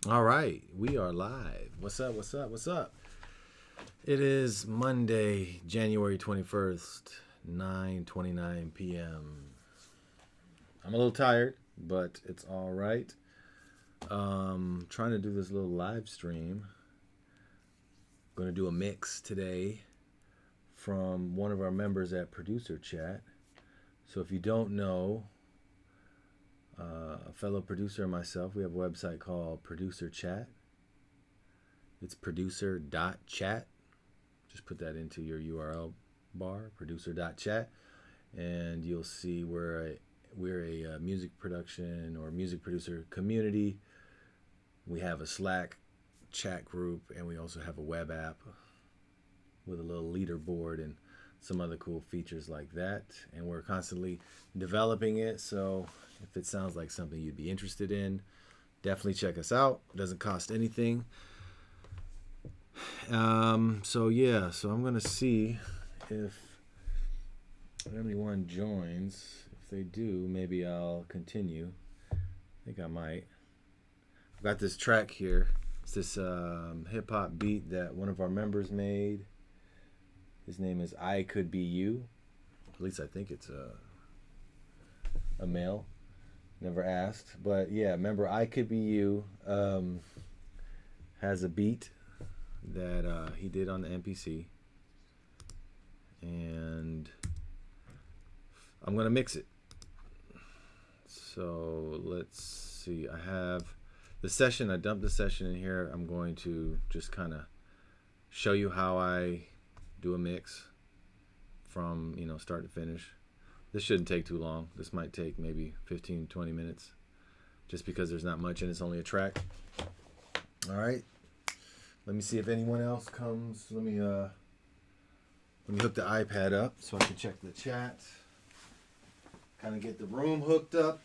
All right, we are live. What's up? What's up? What's up? It is Monday, January 21st, 9:29 p.m. I'm a little tired, but it's all right. Trying to do this little live stream. Going to do a mix today from one of our members at Producer Chat. So if you don't know, a fellow producer and myself, we have a website called Producer Chat. It's producer.chat. Just put that into your URL bar, producer.chat, and you'll see we're a music production or music producer community. We have a Slack chat group, and we also have a web app with a little leaderboard and some other cool features like that. And we're constantly developing it, so if it sounds like something you'd be interested in, definitely check us out. It doesn't cost anything. So I'm going to see if anyone joins. If they do, maybe I'll continue. I think I might. I've got this track here. It's this hip-hop beat that one of our members made. His name is I Could Be You. At least I think it's a male. Never asked. But yeah, remember I Could Be You has a beat that he did on the MPC. And I'm going to mix it. So let's see. I have the session. I dumped the session in here. I'm going to just kind of show you how I do a mix from, start to finish. This shouldn't take too long. This might take maybe 15, 20 minutes just because there's not much and it's only a track. All right. Let me see if anyone else comes. Let me hook the iPad up so I can check the chat. Kind of get the room hooked up.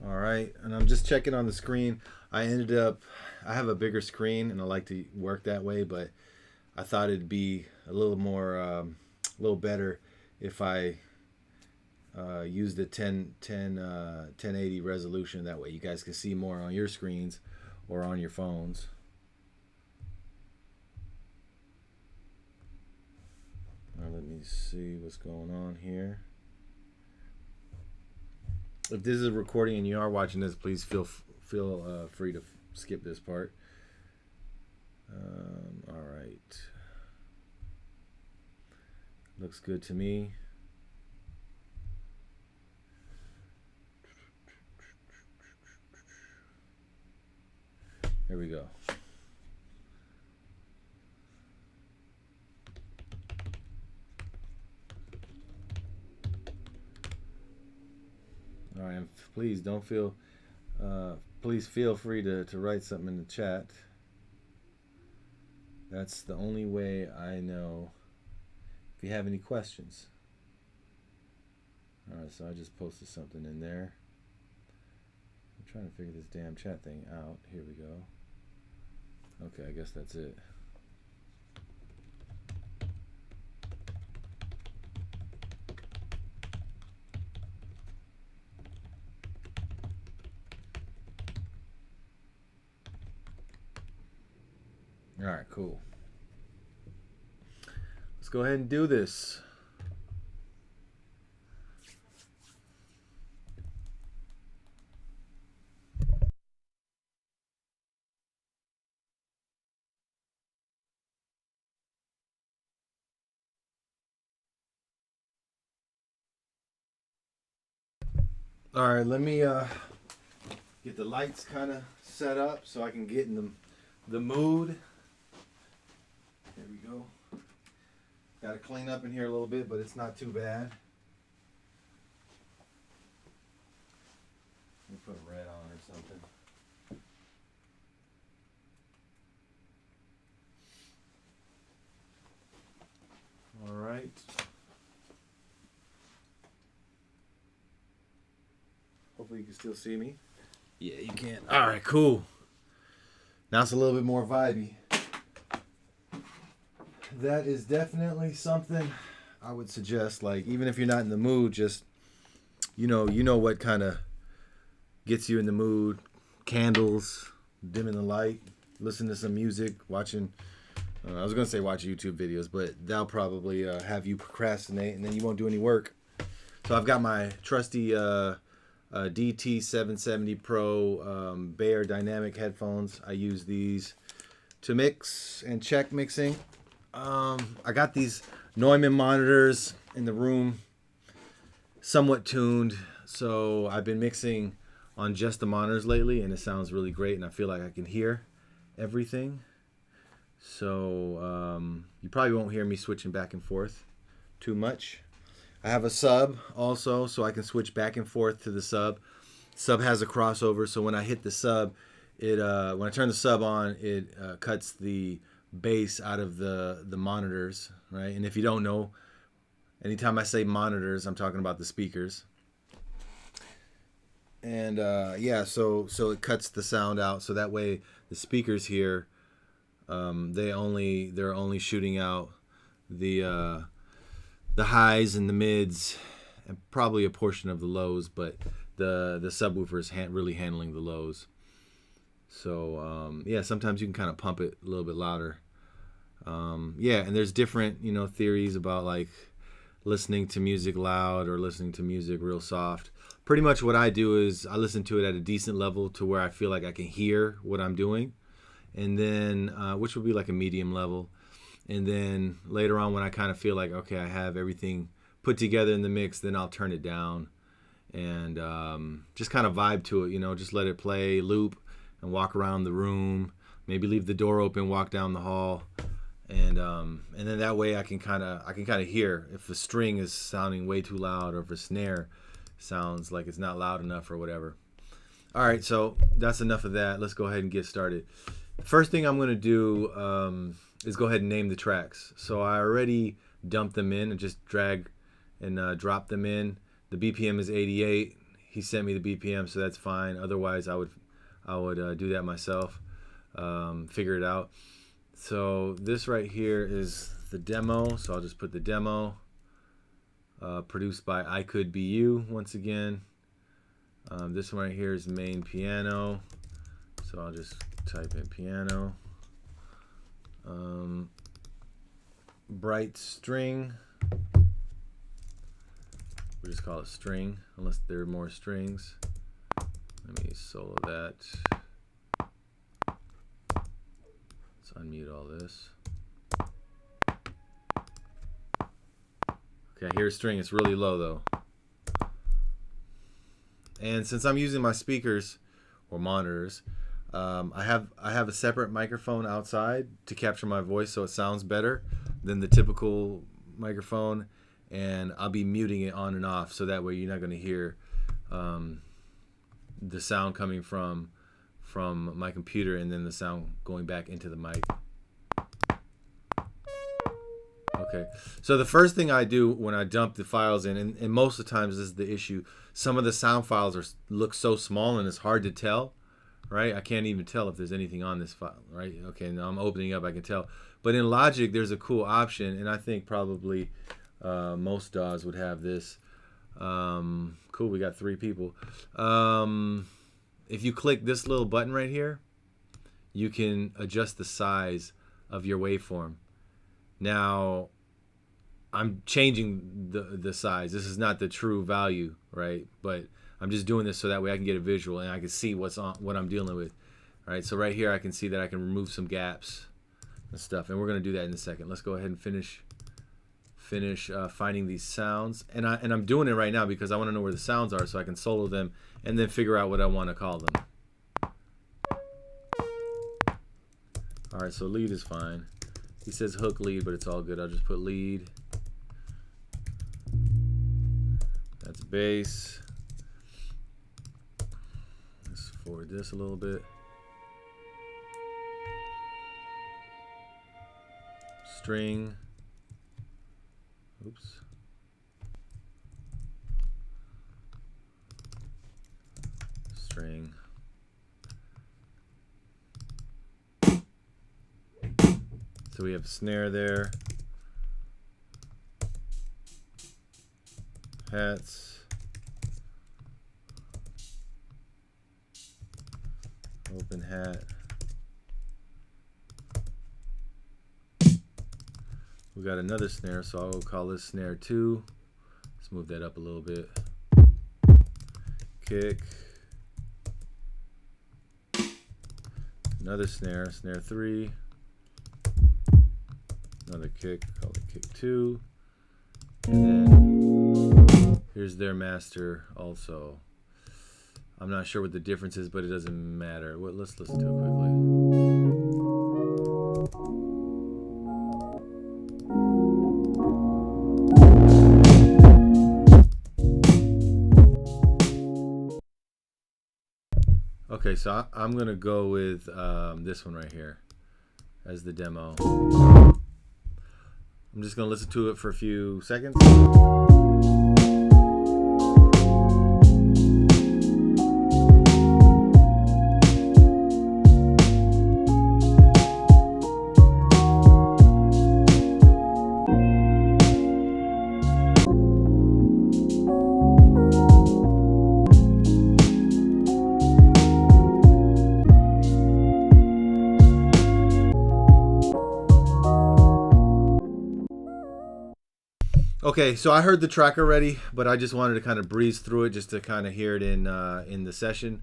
All right, and I'm just checking on the screen. I have a bigger screen, and I like to work that way, but I thought it'd be a little more, a little better if I use the 1080 resolution. That way you guys can see more on your screens or on your phones. Now let me see what's going on here. If this is a recording and you are watching this, please feel free to skip this part. All right. Looks good to me. Here we go. All right, and please feel free to write something in the chat. That's the only way I know if you have any questions. All right, so I just posted something in there. I'm trying to figure this damn chat thing out. Here we go. Okay, I guess that's it. All right, cool. Let's go ahead and do this. All right, let me get the lights kind of set up so I can get in the mood. There we go. Got to clean up in here a little bit, but it's not too bad. Let me put red on or something. All right. Hopefully you can still see me. Yeah, you can. All right, cool. Now it's a little bit more vibey. That is definitely something I would suggest. Like, even if you're not in the mood, just you know what kind of gets you in the mood. Candles, dimming the light, listen to some music, watching. I was gonna say watch YouTube videos, but that'll probably have you procrastinate, and then you won't do any work. So I've got my trusty DT770 Pro Bayer Dynamic headphones. I use these to mix and check mixing. I got these Neumann monitors in the room, somewhat tuned, so I've been mixing on just the monitors lately, and it sounds really great, and I feel like I can hear everything. So you probably won't hear me switching back and forth too much. I have a sub also, so I can switch back and forth to the sub. Sub has a crossover, so when I hit the sub, it when I turn the sub on, it cuts the bass out of the monitors, right? And if you don't know, anytime I say monitors, I'm talking about the speakers. And yeah, so it cuts the sound out, so that way the speakers here, they're only shooting out the highs and the mids and probably a portion of the lows, but the subwoofer is really handling the lows. So yeah, sometimes you can kind of pump it a little bit louder. Yeah, and there's different theories about like listening to music loud or listening to music real soft. Pretty much what I do is I listen to it at a decent level to where I feel like I can hear what I'm doing, and then which would be like a medium level. And then later on, when I kind of feel like, okay, I have everything put together in the mix, then I'll turn it down and just kind of vibe to it, just let it play, loop, and walk around the room. Maybe leave the door open, walk down the hall, and then that way I can kind of hear if the string is sounding way too loud or if a snare sounds like it's not loud enough or whatever. All right, so that's enough of that. Let's go ahead and get started. First thing I'm going to do is go ahead and name the tracks. So I already dumped them in and just drag and drop them in. The BPM is 88. He sent me the BPM, so that's fine. Otherwise, I would do that myself, figure it out. So this right here is the demo. So I'll just put the demo. Produced by I Could Be You once again. This one right here is main piano. So I'll just type in piano. Bright string. We'll just call it string, unless there are more strings. Let me solo that. Let's unmute all this. Okay, here's string. It's really low though. And since I'm using my speakers or monitors, I have a separate microphone outside to capture my voice, so it sounds better than the typical microphone. And I'll be muting it on and off, so that way you're not going to hear the sound coming from my computer and then the sound going back into the mic. Okay, so the first thing I do when I dump the files in, and most of the times this is the issue, some of the sound files look so small and it's hard to tell, right? I can't even tell if there's anything on this file, right? Okay, now I'm opening up, I can tell. But in Logic, there's a cool option, and I think probably most DAWs would have this. Cool, we got 3 people. If you click this little button right here, you can adjust the size of your waveform. Now, I'm changing the size. This is not the true value, right? But I'm just doing this so that way I can get a visual and I can see what I'm dealing with. All right, so right here I can see that I can remove some gaps and stuff, and we're going to do that in a second. Let's go ahead and finish finding these sounds, and I'm doing it right now because I want to know where the sounds are so I can solo them and then figure out what I want to call them. All right, so lead is fine. He says hook lead, but it's all good. I'll just put lead. That's bass. Let's forward this a little bit. String. Oops. String. So we have snare there. Hats. Open hat. We got another snare, so I'll call this snare 2. Let's move that up a little bit. Kick. Another snare, snare 3. Another kick, call it kick 2. And then here's their master also. I'm not sure what the difference is, but it doesn't matter. Well, let's listen to it quickly. Okay, so I'm gonna go with this one right here as the demo. I'm just gonna listen to it for a few seconds. Okay, so I heard the track already, but I just wanted to kind of breeze through it just to kind of hear it in the session.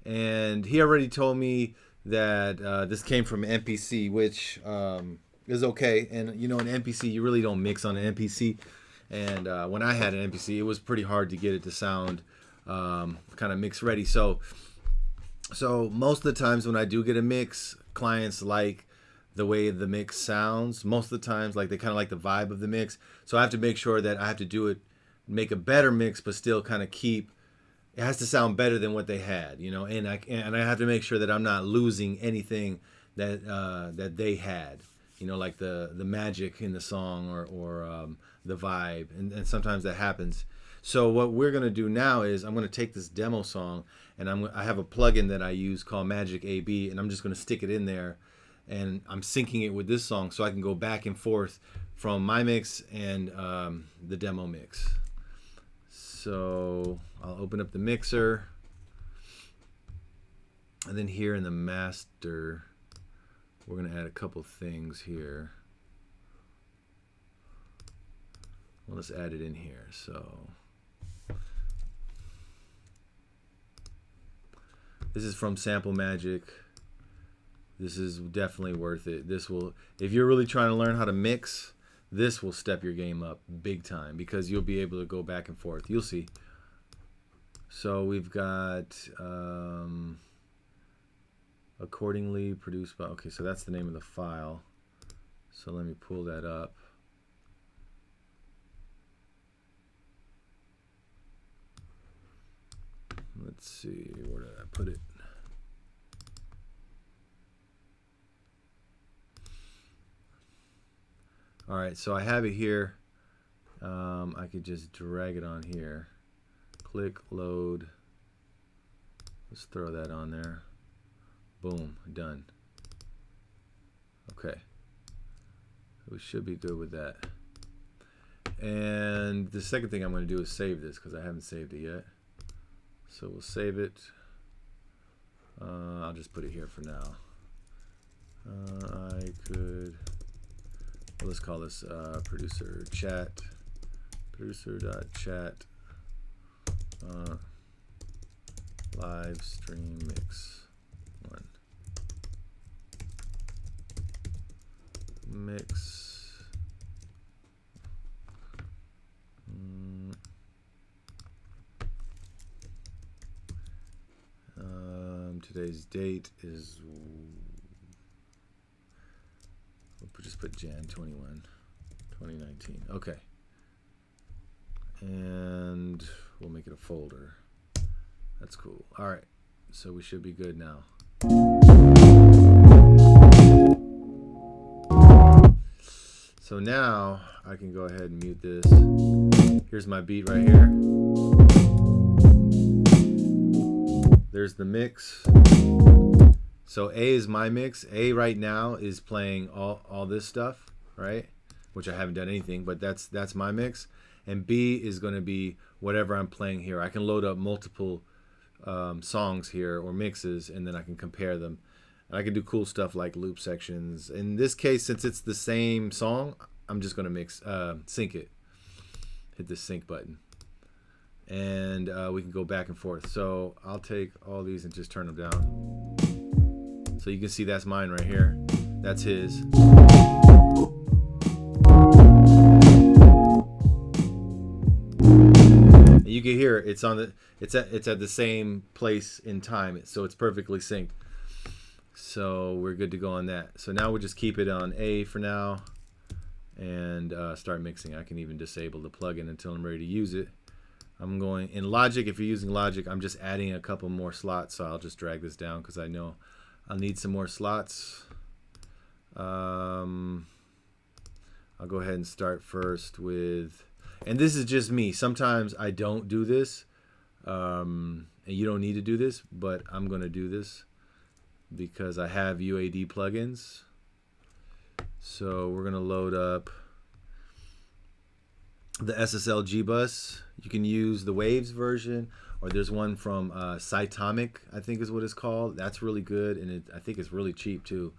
And he already told me that this came from MPC, which is okay. And you know, an MPC, you really don't mix on an MPC. And when I had an MPC, it was pretty hard to get it to sound kind of mix ready. So most of the times when I do get a mix, clients like the way the mix sounds. Most of the times, like, they kind of like the vibe of the mix. So I have to make sure that I have to do it, make a better mix, but still kind of keep, it has to sound better than what they had, you know. And I have to make sure that I'm not losing anything that that they had, you know, like the magic in the song or the vibe. And sometimes that happens. So what we're gonna do now is I'm gonna take this demo song, and I have a plugin that I use called Magic AB, and I'm just gonna stick it in there. And I'm syncing it with this song so I can go back and forth from my mix and the demo mix. So I'll open up the mixer. And then here in the master, we're going to add a couple things here. Well, let's add it in here. So this is from Sample Magic. This is definitely worth it. This will, if you're really trying to learn how to mix, this will step your game up big time because you'll be able to go back and forth. You'll see. So we've got accordingly produced by, okay, so that's the name of the file. So let me pull that up. Let's see, where did I put it? All right, so I have it here. I could just drag it on here. Click, load. Let's throw that on there. Boom, done. Okay. We should be good with that. And the second thing I'm going to do is save this because I haven't saved it yet. So we'll save it. I'll just put it here for now. I could... Well, let's call this producer chat, producer.chat live stream mix 1 mix today's date is, we'll just put Jan 21, 2019. Okay. And we'll make it a folder. That's cool. All right. So we should be good now. So now I can go ahead and mute this. Here's my beat right here. There's the mix. So A is my mix. A right now is playing all this stuff, right? Which I haven't done anything, but that's my mix. And B is going to be whatever I'm playing here. I can load up multiple songs here or mixes, and then I can compare them. And I can do cool stuff like loop sections. In this case, since it's the same song, I'm just going to sync it. Hit the sync button. And we can go back and forth. So I'll take all these and just turn them down. So you can see that's mine right here. That's his. And you can hear it. It's at the same place in time, so it's perfectly synced. So we're good to go on that. So now we'll just keep it on A for now and start mixing. I can even disable the plugin until I'm ready to use it. I'm going in Logic. If you're using Logic, I'm just adding a couple more slots, so I'll just drag this down because I know I'll need some more slots. I'll go ahead and start first with, and this is just me. Sometimes I don't do this, and you don't need to do this, but I'm going to do this because I have UAD plugins. So we're going to load up the SSL Gbus. You can use the Waves version, or there's one from Cytomic, I think is what it's called. That's really good, and I think it's really cheap too.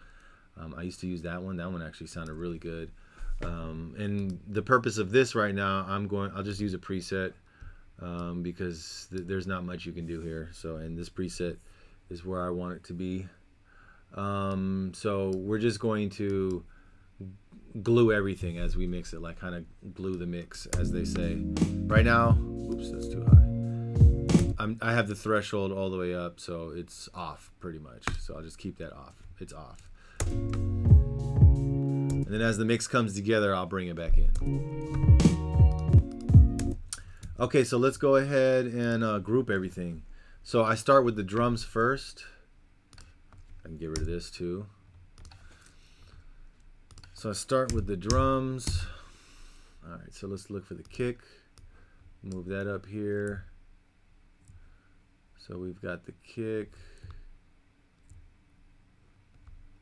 I used to use that one. That one actually sounded really good. And the purpose of this right now, I'll just use a preset because there's not much you can do here. So, and this preset is where I want it to be. So we're just going to glue everything as we mix it, like kind of glue the mix, as they say. Right now, oops, that's too high. I have the threshold all the way up, so it's off pretty much. So I'll just keep that off. It's off. And then as the mix comes together, I'll bring it back in. Okay, so let's go ahead and group everything. So I start with the drums first. I can get rid of this too. So I start with the drums. All right, so let's look for the kick. Move that up here. So we've got the kick.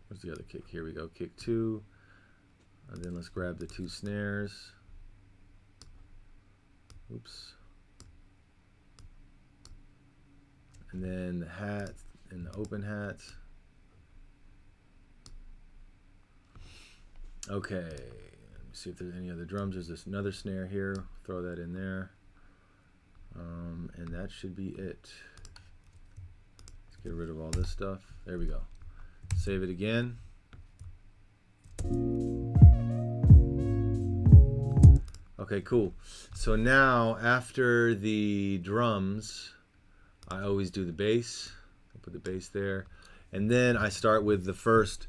Where's the other kick? Here we go, kick 2. And then let's grab the 2 snares. Oops. And then the hat and the open hat. Okay, let me see if there's any other drums. There's this another snare here. Throw that in there. And that should be it. Let's get rid of all this stuff. There we go. Save it again. Okay, cool. So now after the drums, I always do the bass. I put the bass there. And then I start with the first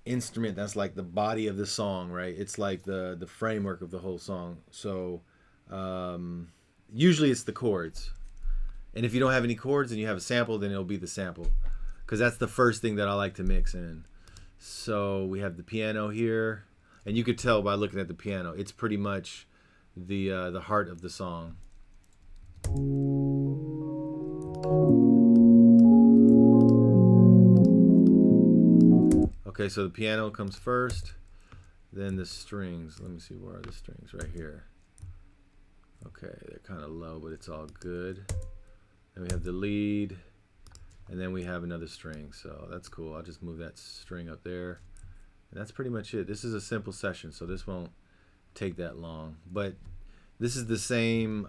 instrument that's like the body of the song, right? It's like the framework of the whole song. So usually it's the chords. And if you don't have any chords and you have a sample, then it'll be the sample, because that's the first thing that I like to mix in. So we have the piano here, and you could tell by looking at the piano, it's pretty much the heart of the song. Okay, so the piano comes first, then the strings. Let me see, where are the strings? Right here. Okay, they're kind of low, but it's all good. Then we have the lead, and then we have another string, so that's cool. I'll just move that string up there. And that's pretty much it. This is a simple session, so this won't take that long. But this is the same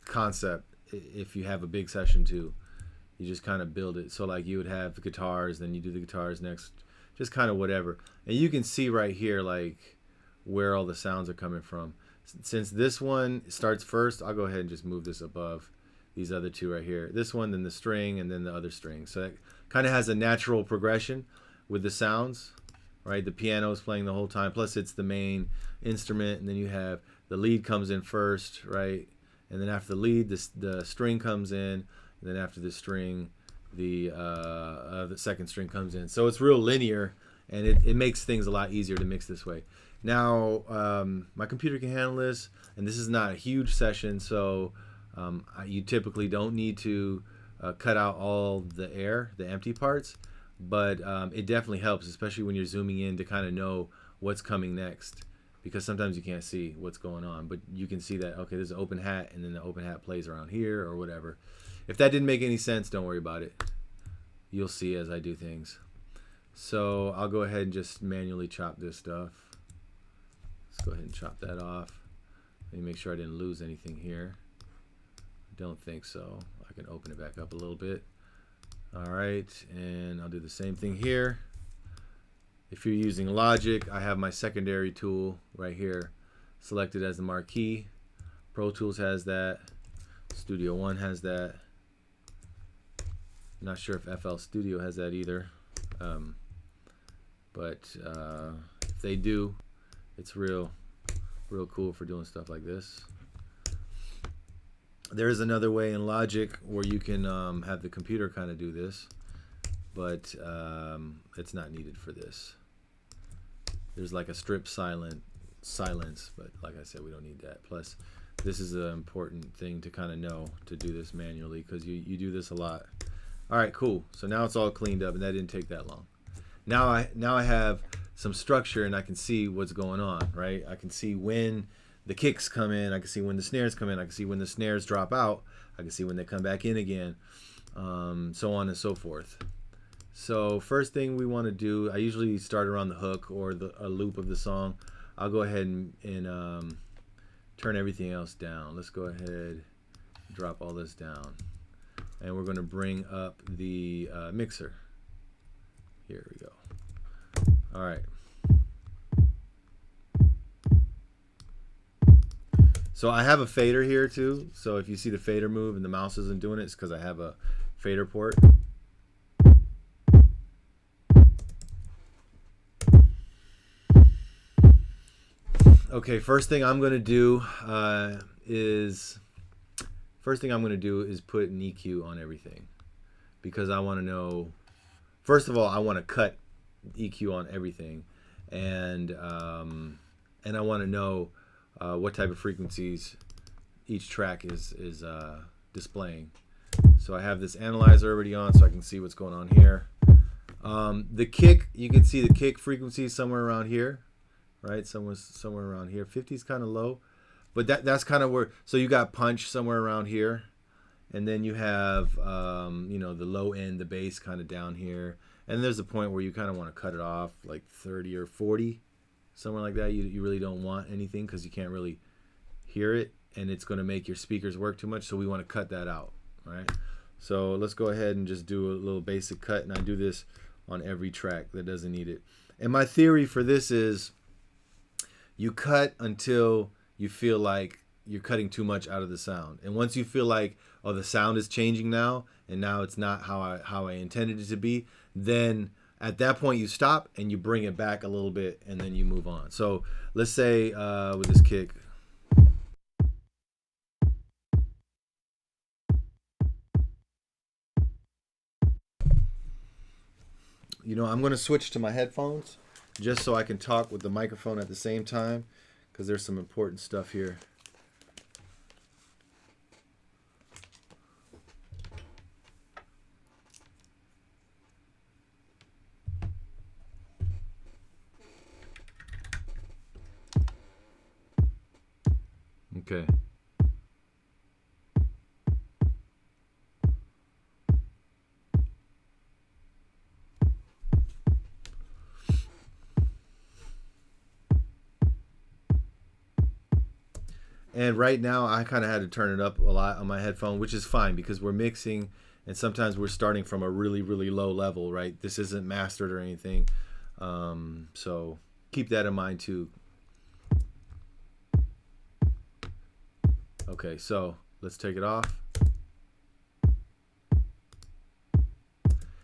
concept if you have a big session too. You just kind of build it. So like you would have the guitars, then you do the guitars next, just kind of whatever. And you can see right here like where all the sounds are coming from. Since this one starts first, I'll go ahead and just move this above these other two right here. This one, then the string, and then the other string. So it kind of has a natural progression with the sounds, right? The piano is playing the whole time, plus it's the main instrument, and then you have the lead comes in first, right? And then after the lead, the string comes in, and then after the string, the second string comes in. So it's real linear, and it makes things a lot easier to mix this way. Now, my computer can handle this, and this is not a huge session, so you typically don't need to cut out all the air, the empty parts, but it definitely helps, especially when you're zooming in, to kind of know what's coming next, because sometimes you can't see what's going on, but you can see that, okay, there's an open hat, and then the open hat plays around here or whatever. If that didn't make any sense, don't worry about it. You'll see as I do things. So I'll go ahead and just manually chop this stuff. Let's go ahead and chop that off. Let me make sure I didn't lose anything here. Don't think so. I can open it back up a little bit. All right, and I'll do the same thing here. If you're using Logic, I have my secondary tool right here selected as the marquee. Pro Tools has that. Studio One has that. Not sure if FL Studio has that either. But if they do, it's real cool for doing stuff like this. There is another way in Logic where you can have the computer kind of do this, but it's not needed for this. There's like a strip silence, but like I said, we don't need that. Plus, this is an important thing to kind of know to do this manually, because you do this a lot. All right, cool. So now it's all cleaned up, and that didn't take that long. Now I have some structure, and I can see what's going on, right? I can see when the kicks come in, I can see when the snares come in, I can see when the snares drop out, I can see when they come back in again, so on and so forth. So first thing we want to do, I usually start around the hook or a loop of the song. I'll go ahead and turn everything else down. Let's go ahead, drop all this down. And we're going to bring up the mixer. Here we go. All right. So I have a fader here too. So if you see the fader move and the mouse isn't doing it, it's because I have a fader port. Okay, first thing I'm going to do is put an EQ on everything, because I want to know, first of all, I want to cut EQ on everything, and I want to know what type of frequencies each track is displaying. So I have this analyzer already on, so I can see what's going on here. The kick, you can see the kick frequency somewhere around here, right? Somewhere around here. 50 is kind of low, but that's kind of where. So you got punch somewhere around here, and then you have the low end, the bass kind of down here, and there's a point where you kind of want to cut it off, like 30 or 40, somewhere like that. You really don't want anything, because you can't really hear it, and it's going to make your speakers work too much. So we want to cut that out, right? So let's go ahead and just do a little basic cut, and I do this on every track that doesn't need it. And my theory for this is, you cut until you feel like you're cutting too much out of the sound. And once you feel like, oh, the sound is changing now, and now it's not how I intended it to be, then at that point you stop and you bring it back a little bit, and then you move on. So let's say with this kick. I'm going to switch to my headphones just so I can talk with the microphone at the same time, because there's some important stuff here. Okay. And right now I kind of had to turn it up a lot on my headphone, which is fine, because we're mixing, and sometimes we're starting from a really, really low level, right? This isn't mastered or anything. So keep that in mind too. Okay, so let's take it off.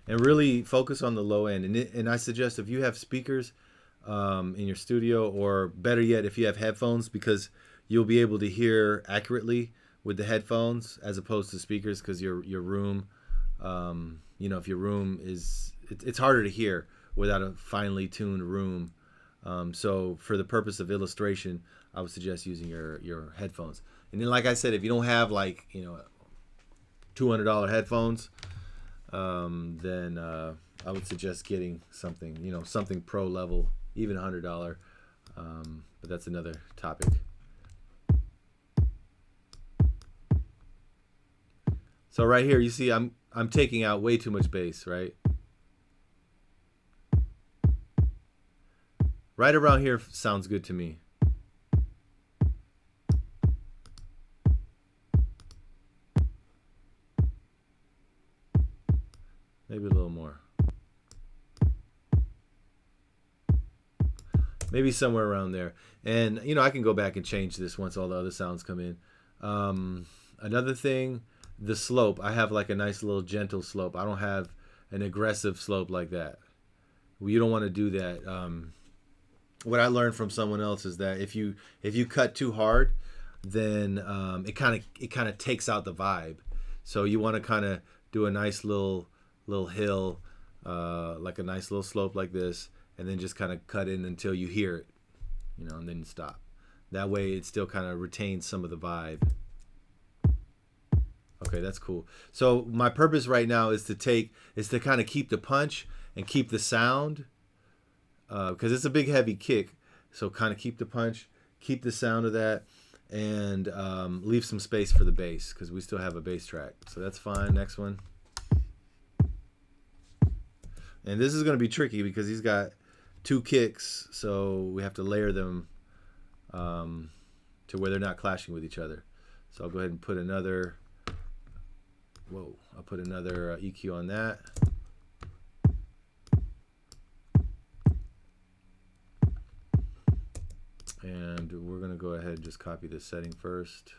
And really focus on the low end. And I suggest, if you have speakers, in your studio, or better yet, if you have headphones, because you'll be able to hear accurately with the headphones as opposed to speakers, because your room, if your room it's harder to hear without a finely tuned room. So for the purpose of illustration, I would suggest using your headphones. And then, like I said, if you don't have $200 headphones, then I would suggest getting something pro level, even $100. But that's another topic. So right here, you see, I'm taking out way too much bass, right? Right around here sounds good to me. Maybe a little more. Maybe somewhere around there. And, I can go back and change this once all the other sounds come in. Another thing, the slope. I have like a nice little gentle slope. I don't have an aggressive slope like that. Well, you don't want to do that. What I learned from someone else is that if you cut too hard, then it kind of takes out the vibe. So you want to kind of do a nice little hill, like a nice little slope like this, and then just kind of cut in until you hear it, and then stop. That way it still kind of retains some of the vibe. Okay, that's cool. So my purpose right now is to kind of keep the punch and keep the sound, because it's a big heavy kick. So kind of keep the punch, keep the sound of that, and leave some space for the bass, because we still have a bass track. So that's fine. Next one. And this is going to be tricky because he's got 2 kicks, so we have to layer them to where they're not clashing with each other. So I'll go ahead and put another EQ on that. And we're going to go ahead and just copy this setting first.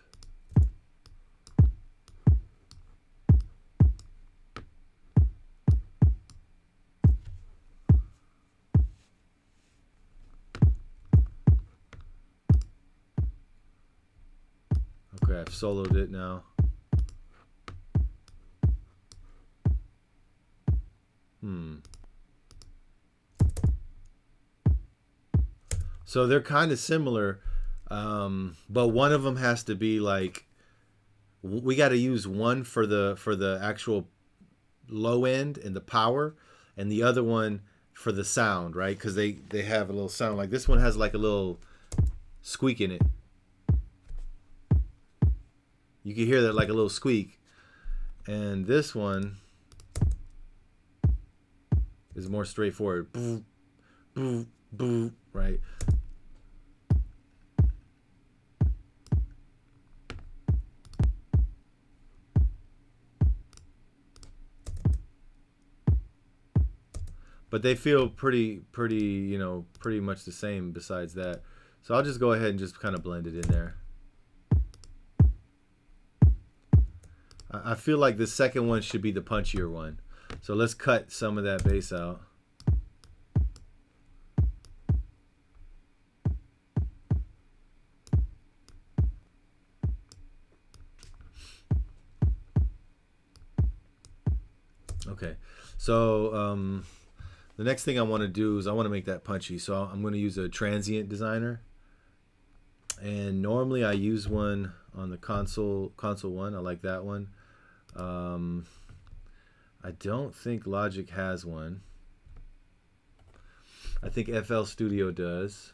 Okay, I've soloed it now. So they're kind of similar, but one of them has to be like, we got to use one for the actual low end and the power, and the other one for the sound, right? Because they have a little sound. Like this one has like a little squeak in it. You can hear that, like a little squeak. And this one is more straightforward. Boo, boo, boo, right? But they feel pretty much the same besides that. So I'll just go ahead and just kind of blend it in there. I feel like the second one should be the punchier one. So let's cut some of that bass out. Okay, so the next thing I want to do is I want to make that punchy. So I'm going to use a Transient Designer. And normally I use one on the console one. I like that one. I don't think Logic has one. I think FL Studio does.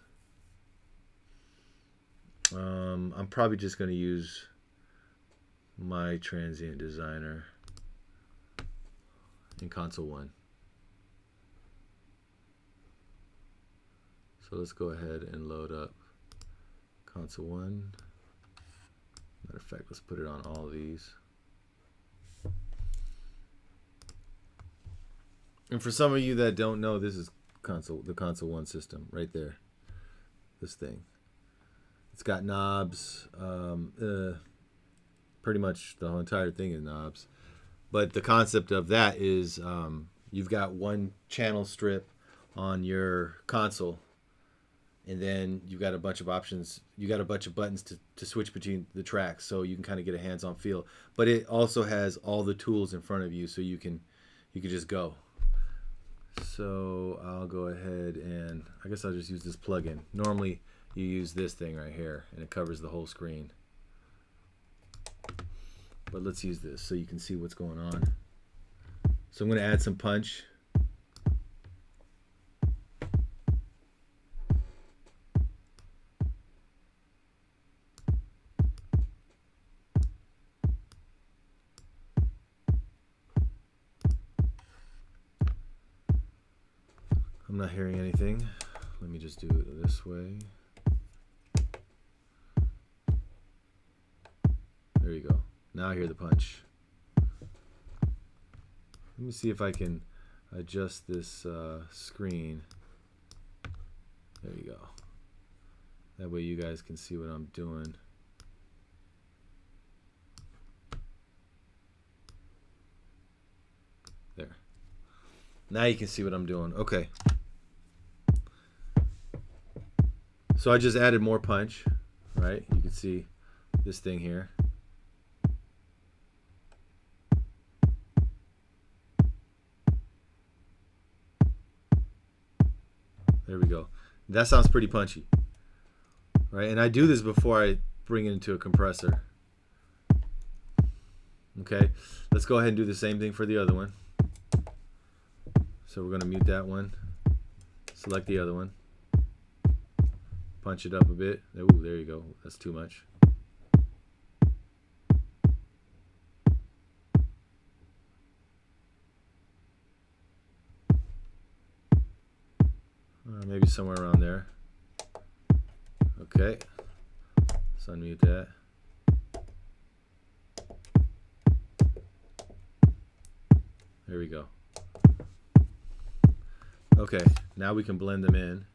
I'm probably just going to use my Transient Designer in console one. So let's go ahead and load up console one. Matter of fact, let's put it on all of these. And for some of you that don't know, this is the console one system right there. This thing. It's got knobs. Pretty much the whole entire thing is knobs. But the concept of that is you've got one channel strip on your console, and then you got a bunch of options. You got a bunch of buttons to switch between the tracks, so you can kind of get a hands-on feel. But it also has all the tools in front of you, so you can just go. So I'll go ahead and I guess I'll just use this plugin. Normally you use this thing right here, and it covers the whole screen. But let's use this so you can see what's going on. So I'm going to add some punch. I'm not hearing anything. Let me just do it this way. There you go. Now I hear the punch. Let me see if I can adjust this screen. There you go. That way you guys can see what I'm doing. There. Now you can see what I'm doing. Okay. So I just added more punch, right? You can see this thing here. There we go. That sounds pretty punchy, right? And I do this before I bring it into a compressor. Okay, let's go ahead and do the same thing for the other one. So we're going to mute that one, select the other one, punch it up a bit. Ooh, there you go. That's too much. Maybe somewhere around there. Okay, let's unmute that. There we go. Okay, now we can blend them in.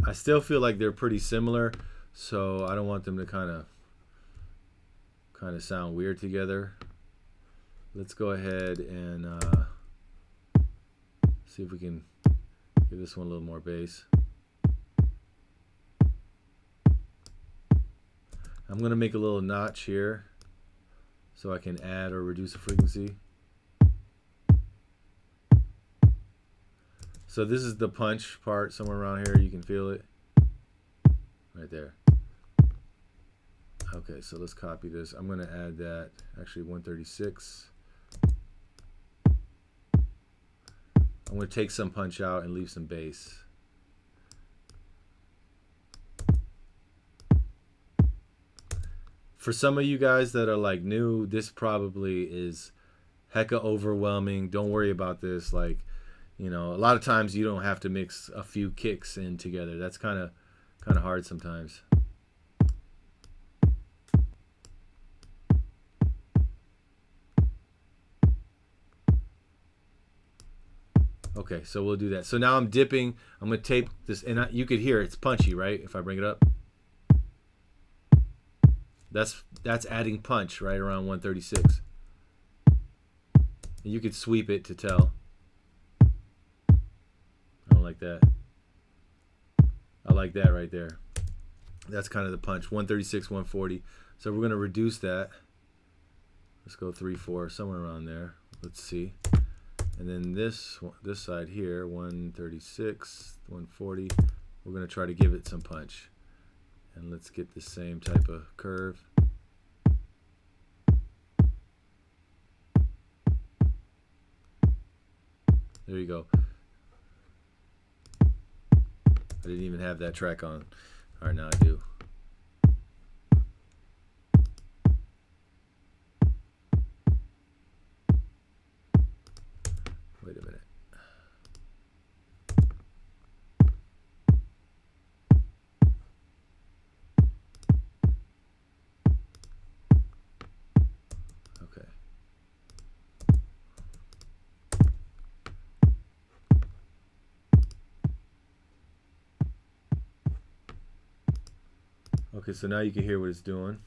I still feel like they're pretty similar, so I don't want them to kind of sound weird together. Let's go ahead and see if we can give this one a little more bass. I'm going to make a little notch here so I can add or reduce the frequency. So this is the punch part, somewhere around here. You can feel it right there. Okay, so let's copy this. I'm going to add that, actually 136. I'm going to take some punch out and leave some bass. For some of you guys that are like new, this probably is hecka overwhelming. Don't worry about this. Like, you know, a lot of times you don't have to mix a few kicks in together. That's kind of hard sometimes. Okay, so we'll do that. So now I'm dipping. I'm going to tape this, and you could hear it's punchy, right? If I bring it up. That's adding punch right around 136. You could sweep it to tell. I don't like that. I like that right there. That's kind of the punch. 136, 140. So we're going to reduce that. Let's go 3, 4, somewhere around there. Let's see. And then this side here, 136, 140. We're going to try to give it some punch. And let's get the same type of curve. There you go. I didn't even have that track on. All right, now I do. Wait a minute. Okay. Okay, so now you can hear what it's doing.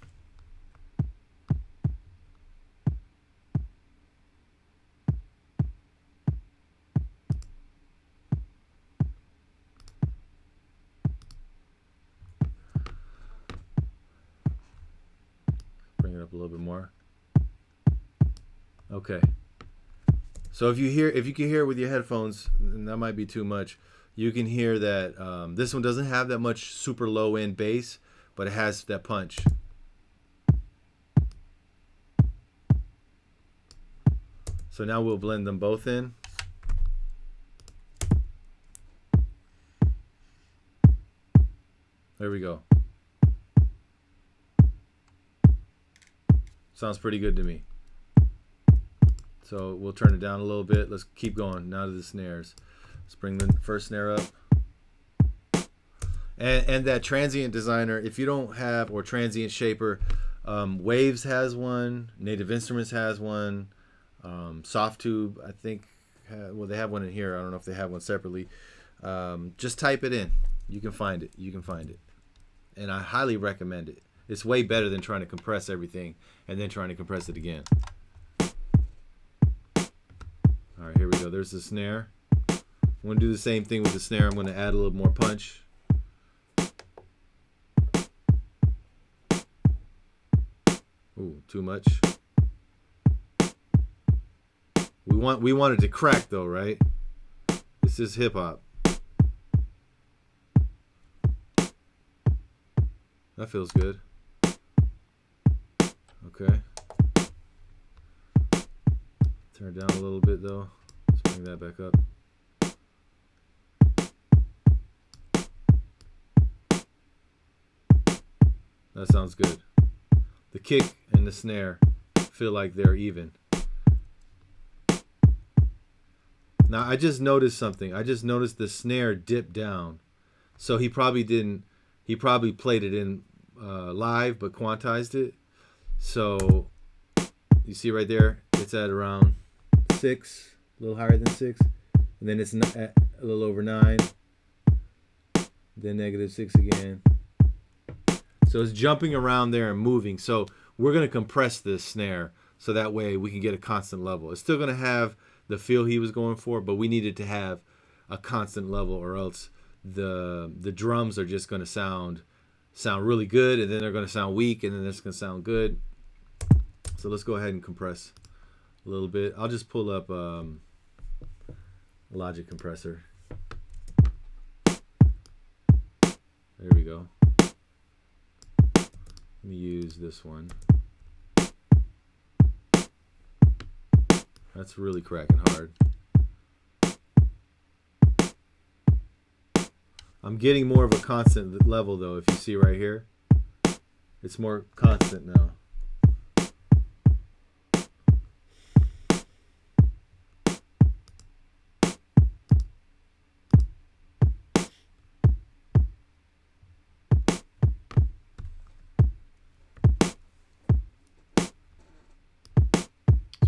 little bit more. Okay. So if you can hear it with your headphones, and that might be too much, you can hear that this one doesn't have that much super low end bass, but it has that punch. So now we'll blend them both in. There we go. Sounds pretty good to me. So we'll turn it down a little bit. Let's keep going now to the snares. Let's bring the first snare up. And that Transient Designer, if you don't have, or Transient Shaper, Waves has one, Native Instruments has one, Softtube, I think, well, they have one in here. I don't know if they have one separately. Just type it in. You can find it. You can find it. And I highly recommend it. It's way better than trying to compress everything and then trying to compress it again. All right, here we go. There's the snare. I'm going to do the same thing with the snare. I'm going to add a little more punch. Ooh, too much. We want it to crack though, right? This is hip hop. That feels good. Okay. Turn it down a little bit though. Let's bring that back up. That sounds good. The kick and the snare feel like they're even. Now I just noticed something. I just noticed the snare dipped down. So he probably played it in live but quantized it. So you see right there, it's at around 6, a little higher than 6, and then it's at a little over 9, then -6 again. So it's jumping around there and moving. So we're going to compress this snare so that way we can get a constant level. It's still going to have the feel he was going for, but we needed to have a constant level, or else the drums are just going to sound really good, and then they're going to sound weak, and then it's going to sound good. So let's go ahead and compress a little bit. I'll just pull up Logic Compressor. There we go. Let me use this one. That's really cracking hard. I'm getting more of a constant level though, if you see right here. It's more constant now.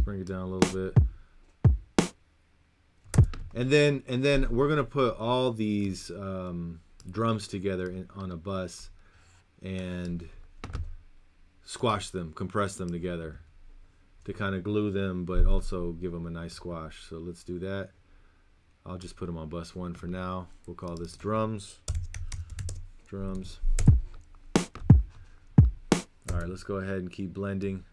Bring it down a little bit, and then we're gonna put all these drums together on a bus and squash them, compress them together to kind of glue them, but also give them a nice squash. So let's do that. I'll just put them on bus 1 for now. We'll call this drums. All right, let's go ahead and keep blending.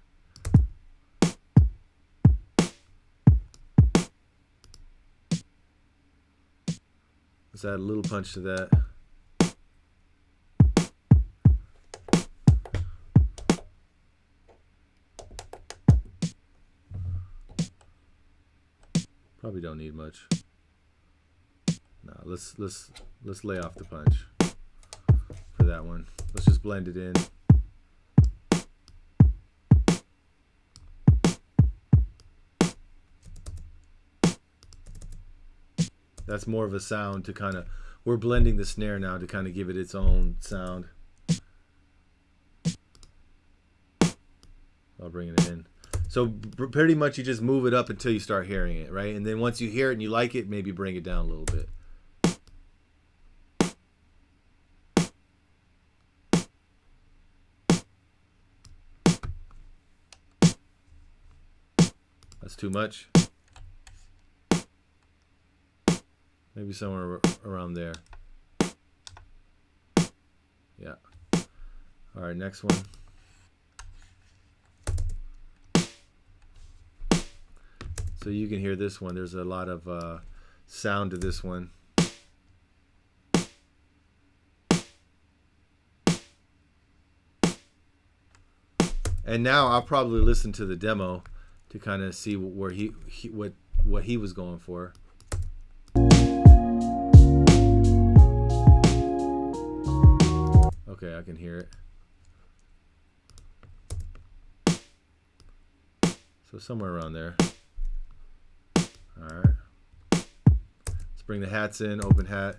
Let's add a little punch to that. Probably don't need much. No, let's lay off the punch for that one. Let's just blend it in. That's more of a sound to kind of, we're blending the snare now to kind of give it its own sound. I'll bring it in. So pretty much you just move it up until you start hearing it, right? And then once you hear it and you like it, maybe bring it down a little bit. That's too much. Maybe somewhere around there. Yeah. All right, next one. So you can hear this one. There's a lot of sound to this one. And now I'll probably listen to the demo to kind of see where what he was going for. Okay, I can hear it. So somewhere around there. All right. Let's bring the hats in, open hat.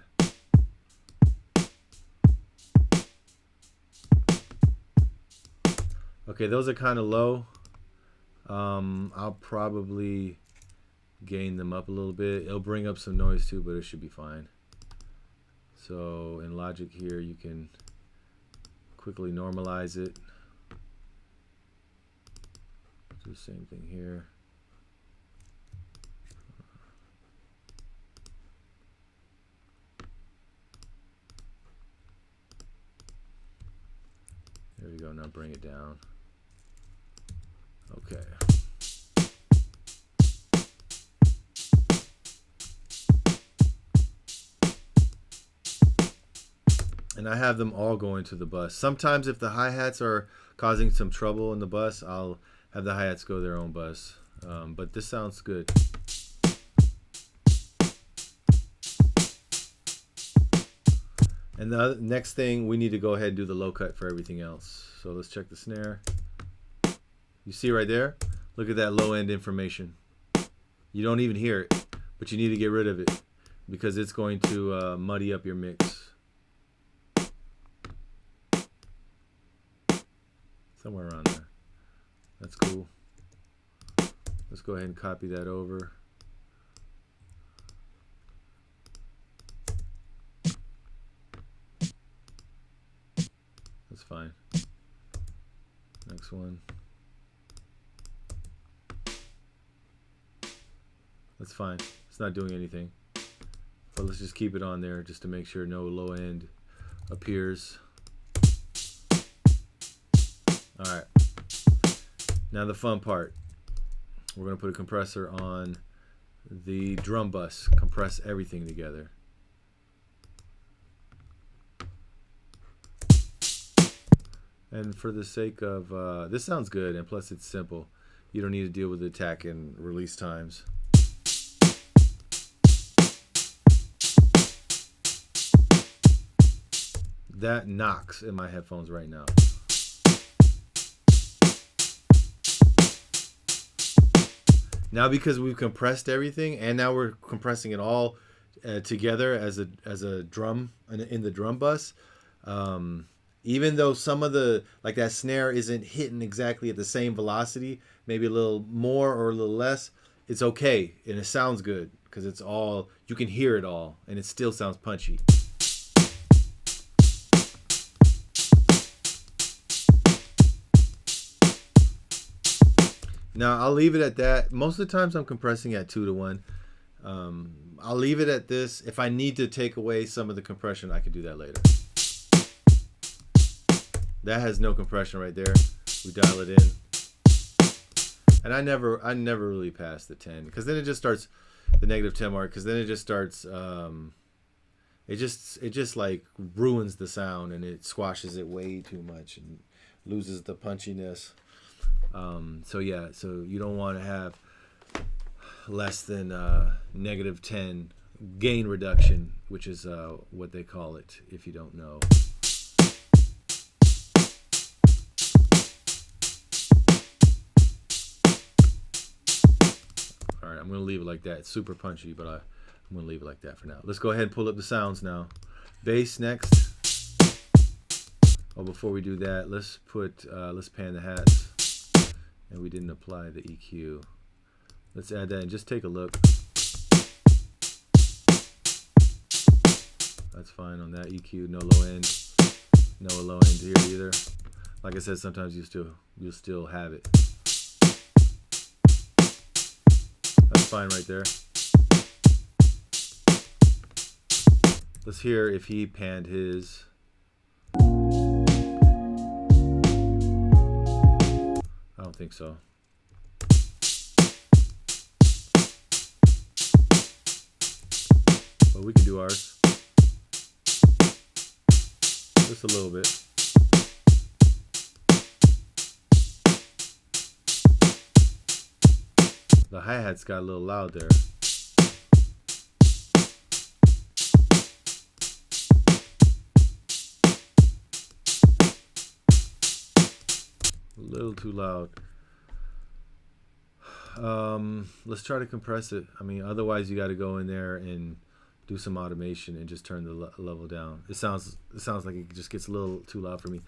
Okay, those are kind of low. I'll probably gain them up a little bit. It'll bring up some noise too, but it should be fine. So in Logic here, you can quickly normalize it. Do the same thing here. There we go, now bring it down. Okay. And I have them all going to the bus. Sometimes if the hi-hats are causing some trouble in the bus, I'll have the hi-hats go their own bus. But this sounds good. And the next thing, we need to go ahead and do the low cut for everything else. So let's check the snare. You see right there? Look at that low end information. You don't even hear it, but you need to get rid of it because it's going to muddy up your mix. Somewhere around there. That's cool. Let's go ahead and copy that over. That's fine. Next one. That's fine. It's not doing anything. But let's just keep it on there just to make sure no low end appears. Alright. Now the fun part. We're going to put a compressor on the drum bus. Compress everything together. And for the sake of, this sounds good, and plus it's simple. You don't need to deal with the attack and release times. That knocks in my headphones right now. Now because we've compressed everything, and now we're compressing it all together as a drum in the drum bus. Even though some of the, like that snare isn't hitting exactly at the same velocity, maybe a little more or a little less, it's okay and it sounds good because it's all, you can hear it all and it still sounds punchy. Now I'll leave it at that. Most of the times I'm compressing at 2:1. I'll leave it at this. If I need to take away some of the compression, I can do that later. That has no compression right there. We dial it in. And I never really pass the 10 because then it just starts the negative 10 mark, because then it just starts it just like ruins the sound and it squashes it way too much and loses the punchiness. So yeah, so you don't want to have less than negative 10 gain reduction, which is what they call it if you don't know. Alright, I'm going to leave it like that. It's super punchy, but I'm going to leave it like that for now. Let's go ahead and pull up the sounds now. Bass next. Oh, before we do that, let's pan the hats. And we didn't apply the EQ. Let's add that and just take a look. That's fine on that EQ. No low end. No low end here either. Like I said, sometimes you'll still have it. That's fine right there. Let's hear if he panned his. I don't think so. but we can do ours. Just a little bit. The hi-hats got a little loud there. A little too loud. Let's try to compress it. I mean, otherwise you got to go in there and do some automation and just turn the level down. It sounds like it just gets a little too loud for me.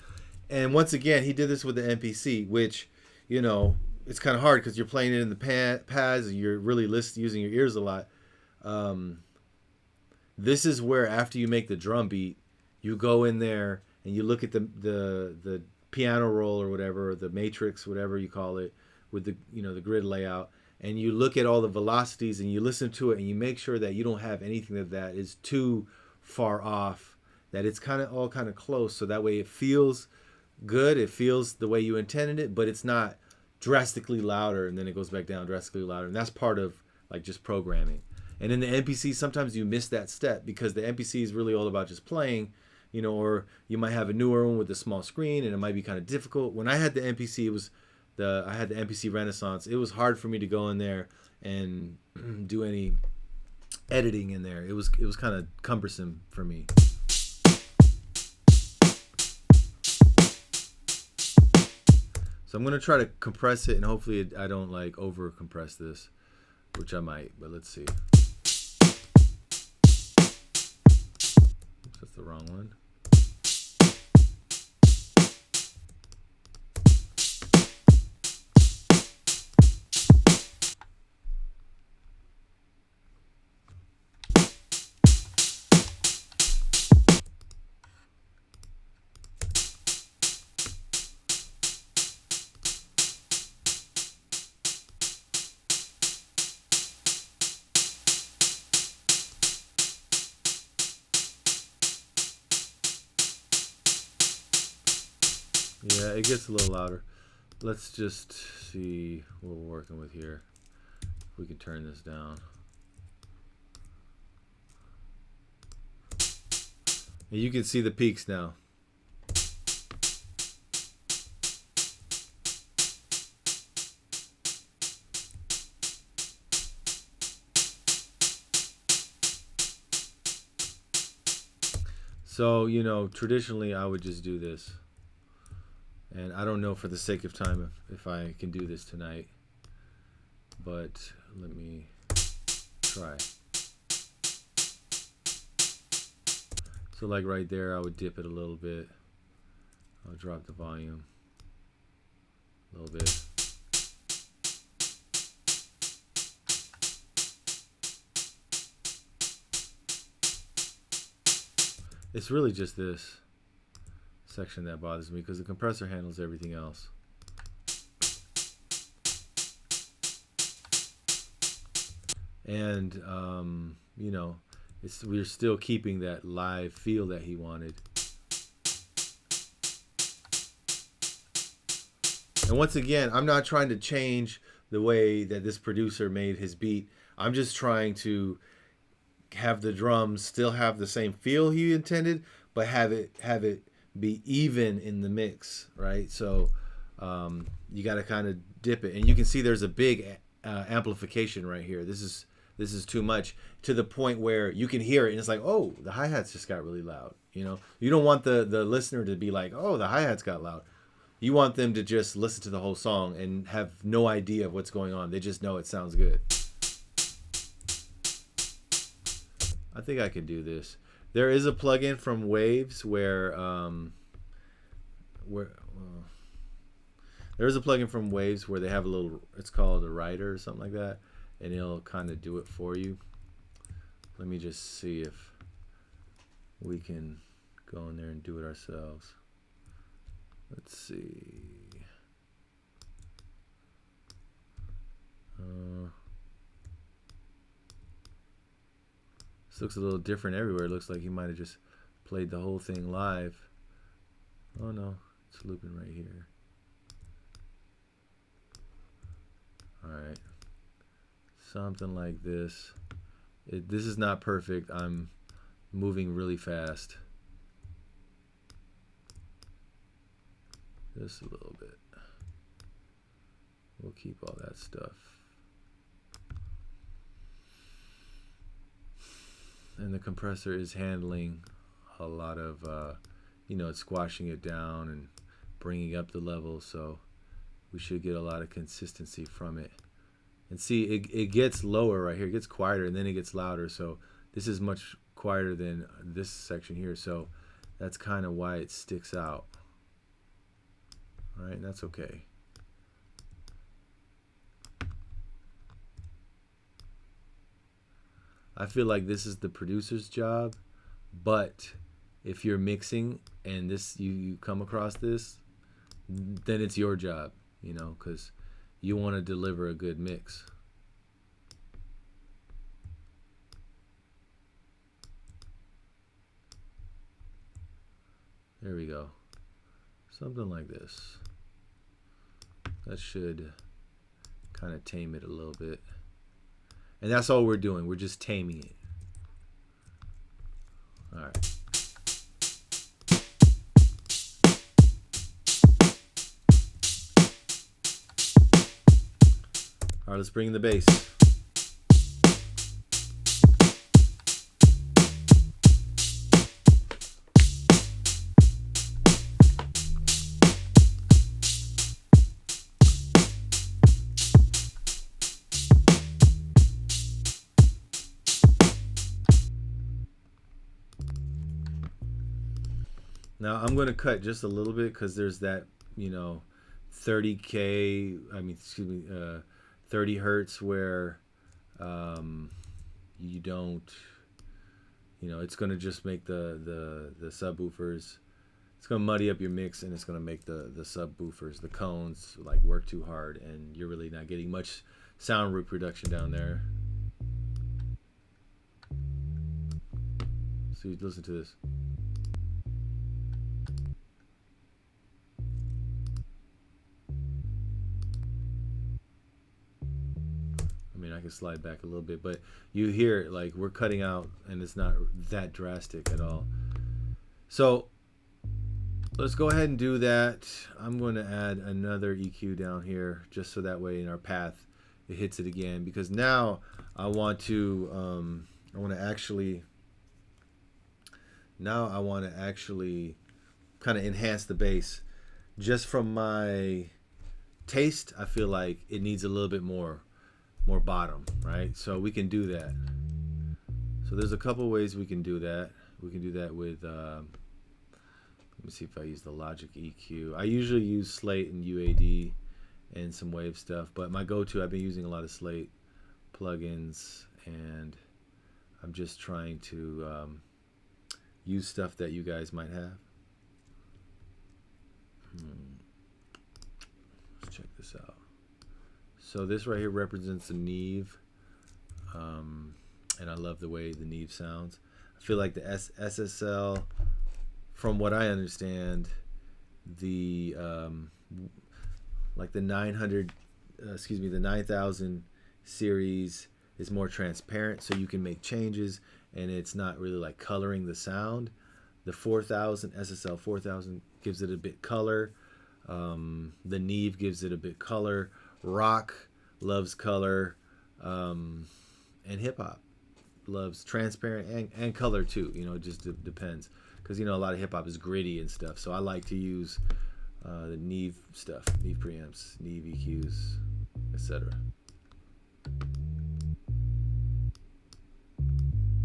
And once again, he did this with the MPC, which, you know, it's kind of hard because you're playing it in the pads and you're really using your ears a lot. This is where after you make the drum beat, you go in there and you look at the piano roll or whatever, or the matrix, whatever you call it, with the, you know, the grid layout, and you look at all the velocities and you listen to it and you make sure that you don't have anything that is too far off, that it's kind of all kind of close, so that way it feels good, it feels the way you intended it, but it's not drastically louder and then it goes back down drastically louder. And that's part of like just programming. And in the MPC, sometimes you miss that step because the MPC is really all about just playing, you know, or you might have a newer one with a small screen and it might be kind of difficult. When I had the MPC, I had the MPC Renaissance. It was hard for me to go in there and do any editing in there. It was kind of cumbersome for me. So I'm going to try to compress it, and hopefully I don't like over compress this, which I might, but let's see. Oops, that's the wrong one. Yeah, it gets a little louder. Let's just see what we're working with here. If we can turn this down. And you can see the peaks now. So, you know, traditionally I would just do this. And I don't know for the sake of time if I can do this tonight. But let me try. So like right there, I would dip it a little bit. I'll drop the volume a little bit. It's really just this section that bothers me because the compressor handles everything else. And you know, we're still keeping that live feel that he wanted. And once again, I'm not trying to change the way that this producer made his beat. I'm just trying to have the drums still have the same feel he intended, but have it be even in the mix, right? So you got to kind of dip it, and you can see there's a big amplification right here. This is too much, to the point where you can hear it and it's like, oh, the hi-hats just got really loud. You know, you don't want the listener to be like, oh, the hi-hats got loud. You want them to just listen to the whole song and have no idea of what's going on. They just know it sounds good. I think I can do this. There is a plugin from Waves where there's a plugin from Waves where they have a little, it's called a writer or something like that, and it'll kind of do it for you. Let me just see if we can go in there and do it ourselves. Let's see. This looks a little different everywhere. It looks like he might have just played the whole thing live. Oh no, it's looping right here. Alright. Something like this. This is not perfect. I'm moving really fast. Just a little bit. We'll keep all that stuff. And the compressor is handling a lot of, it's squashing it down and bringing up the level, so we should get a lot of consistency from it. And see, it gets lower right here. It gets quieter, and then it gets louder, so this is much quieter than this section here, so that's kind of why it sticks out. All right, and that's okay. I feel like this is the producer's job, but if you're mixing and you come across this, then it's your job, because you want to deliver a good mix. There we go. Something like this. That should kind of tame it a little bit. And that's all we're doing. We're just taming it. All right. All right, let's bring in the bass. Now I'm going to cut just a little bit because there's that, 30 hertz where you don't, it's going to just make the subwoofers, it's going to muddy up your mix, and it's going to make the subwoofers, the cones, like work too hard, and you're really not getting much sound reproduction down there. So you listen to this. I can slide back a little bit, but you hear it, like we're cutting out, and it's not that drastic at all. So let's go ahead and do that. I'm going to add another EQ down here, just so that way in our path it hits it again, because now I want to actually kind of enhance the bass. Just from my taste, I feel like it needs a little bit more bottom, right? So we can do that. So there's a couple ways we can do that. We can do that with, let me see if I use the Logic EQ. I usually use Slate and UAD and some Wave stuff, but my go-to, I've been using a lot of Slate plugins, and I'm just trying to use stuff that you guys might have. Let's check this out. So this right here represents the Nimh, and I love the way the Nimh sounds. I feel like the SSL, from what I understand, the the 9000 series is more transparent, so you can make changes, and it's not really like coloring the sound. The 4000 SSL 4000 gives it a bit color. The Nimh gives it a bit color. Rock loves color, and hip hop loves transparent and color too. It just depends, because a lot of hip hop is gritty and stuff. So I like to use the Nimh stuff, Nimh preamps, Nimh EQs, etc.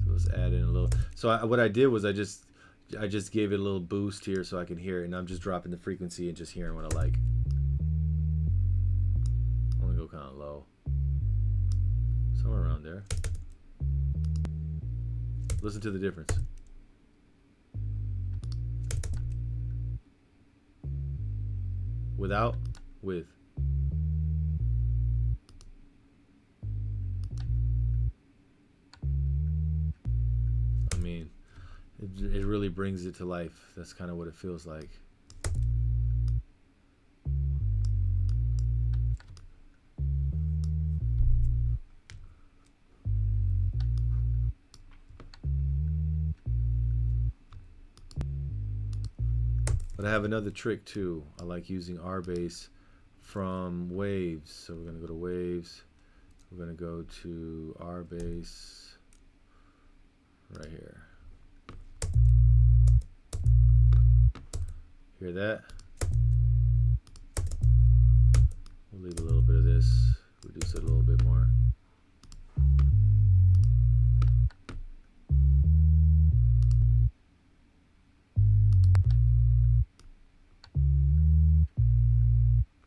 So let's add in a little. So what I did was I just gave it a little boost here so I can hear it, and I'm just dropping the frequency and just hearing what I like. Go kind of low, somewhere around there. Listen to the difference. Without, with. I mean, it really brings it to life. That's kind of what it feels like. But I have another trick too. I like using our bass from waves. So we're going to go to waves. We're going to go to our bass right here. Hear that? We'll leave a little bit of this, reduce it a little bit more.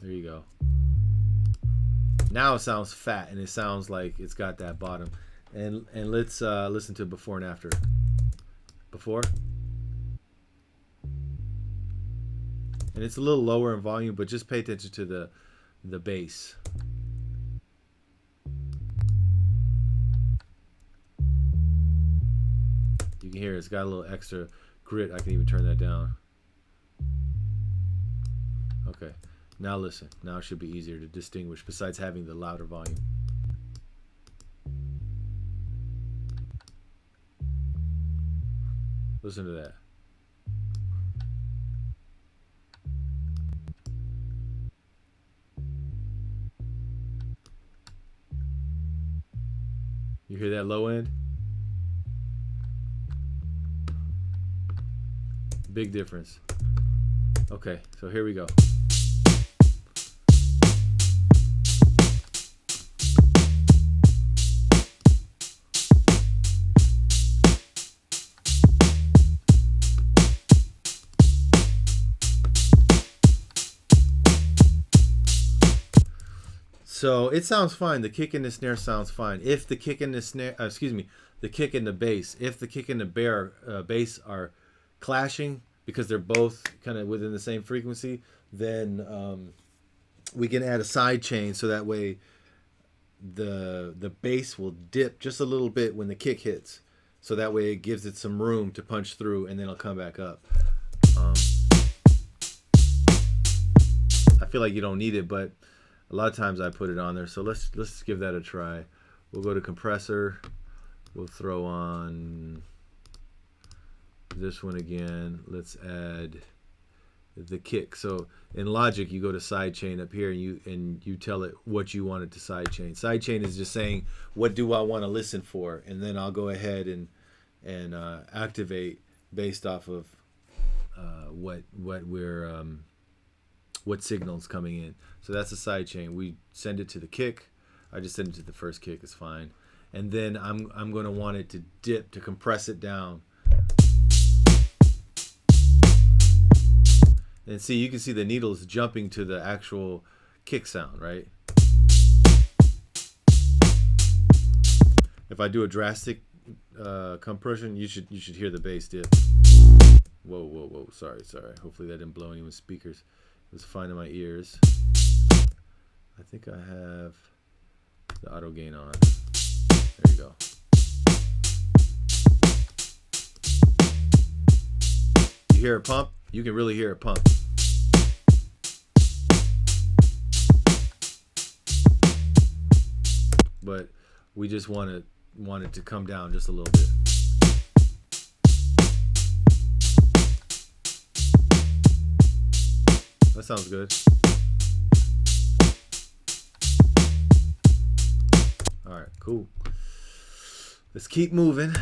There you go. Now it sounds fat and it sounds like it's got that bottom. And let's listen to before and after. Before. And it's a little lower in volume, but just pay attention to the bass. You can hear it's got a little extra grit. I can even turn that down. Okay. Now listen. Now it should be easier to distinguish besides having the louder volume. Listen to that. You hear that low end? Big difference. Okay, so here we go. So it sounds fine. The kick and the snare sounds fine. If the kick and the snare, the kick and the bass, if the kick and the bass are clashing because they're both kind of within the same frequency, then we can add a side chain so that way the bass will dip just a little bit when the kick hits. So that way it gives it some room to punch through and then it'll come back up. I feel like you don't need it, but a lot of times I put it on there, so let's give that a try. We'll go to compressor. We'll throw on this one again. Let's add the kick. So in Logic, you go to sidechain up here, and you tell it what you want it to sidechain. Sidechain is just saying what do I want to listen for, and then I'll go ahead and activate based off of what signal's coming in. So that's a side chain. We send it to the kick. I just send it to the first kick. It's fine. And then I'm going to want it to dip, to compress it down. And see, you can see the needles jumping to the actual kick sound, right? If I do a drastic compression, you should hear the bass dip. Whoa. Sorry. Hopefully that didn't blow anyone's speakers. It was fine in my ears. I think I have the auto gain on. There you go. You hear a pump? You can really hear a pump. But we just want it to come down just a little bit. That sounds good. All right, cool. Let's keep moving.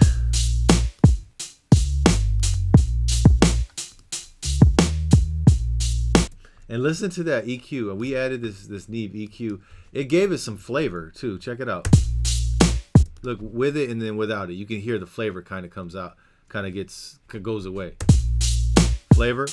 And listen to that EQ. We added this Nimh EQ. It gave us some flavor too. Check it out. Look, with it and then without it, you can hear the flavor kind of comes out, kind of goes away. Flavor.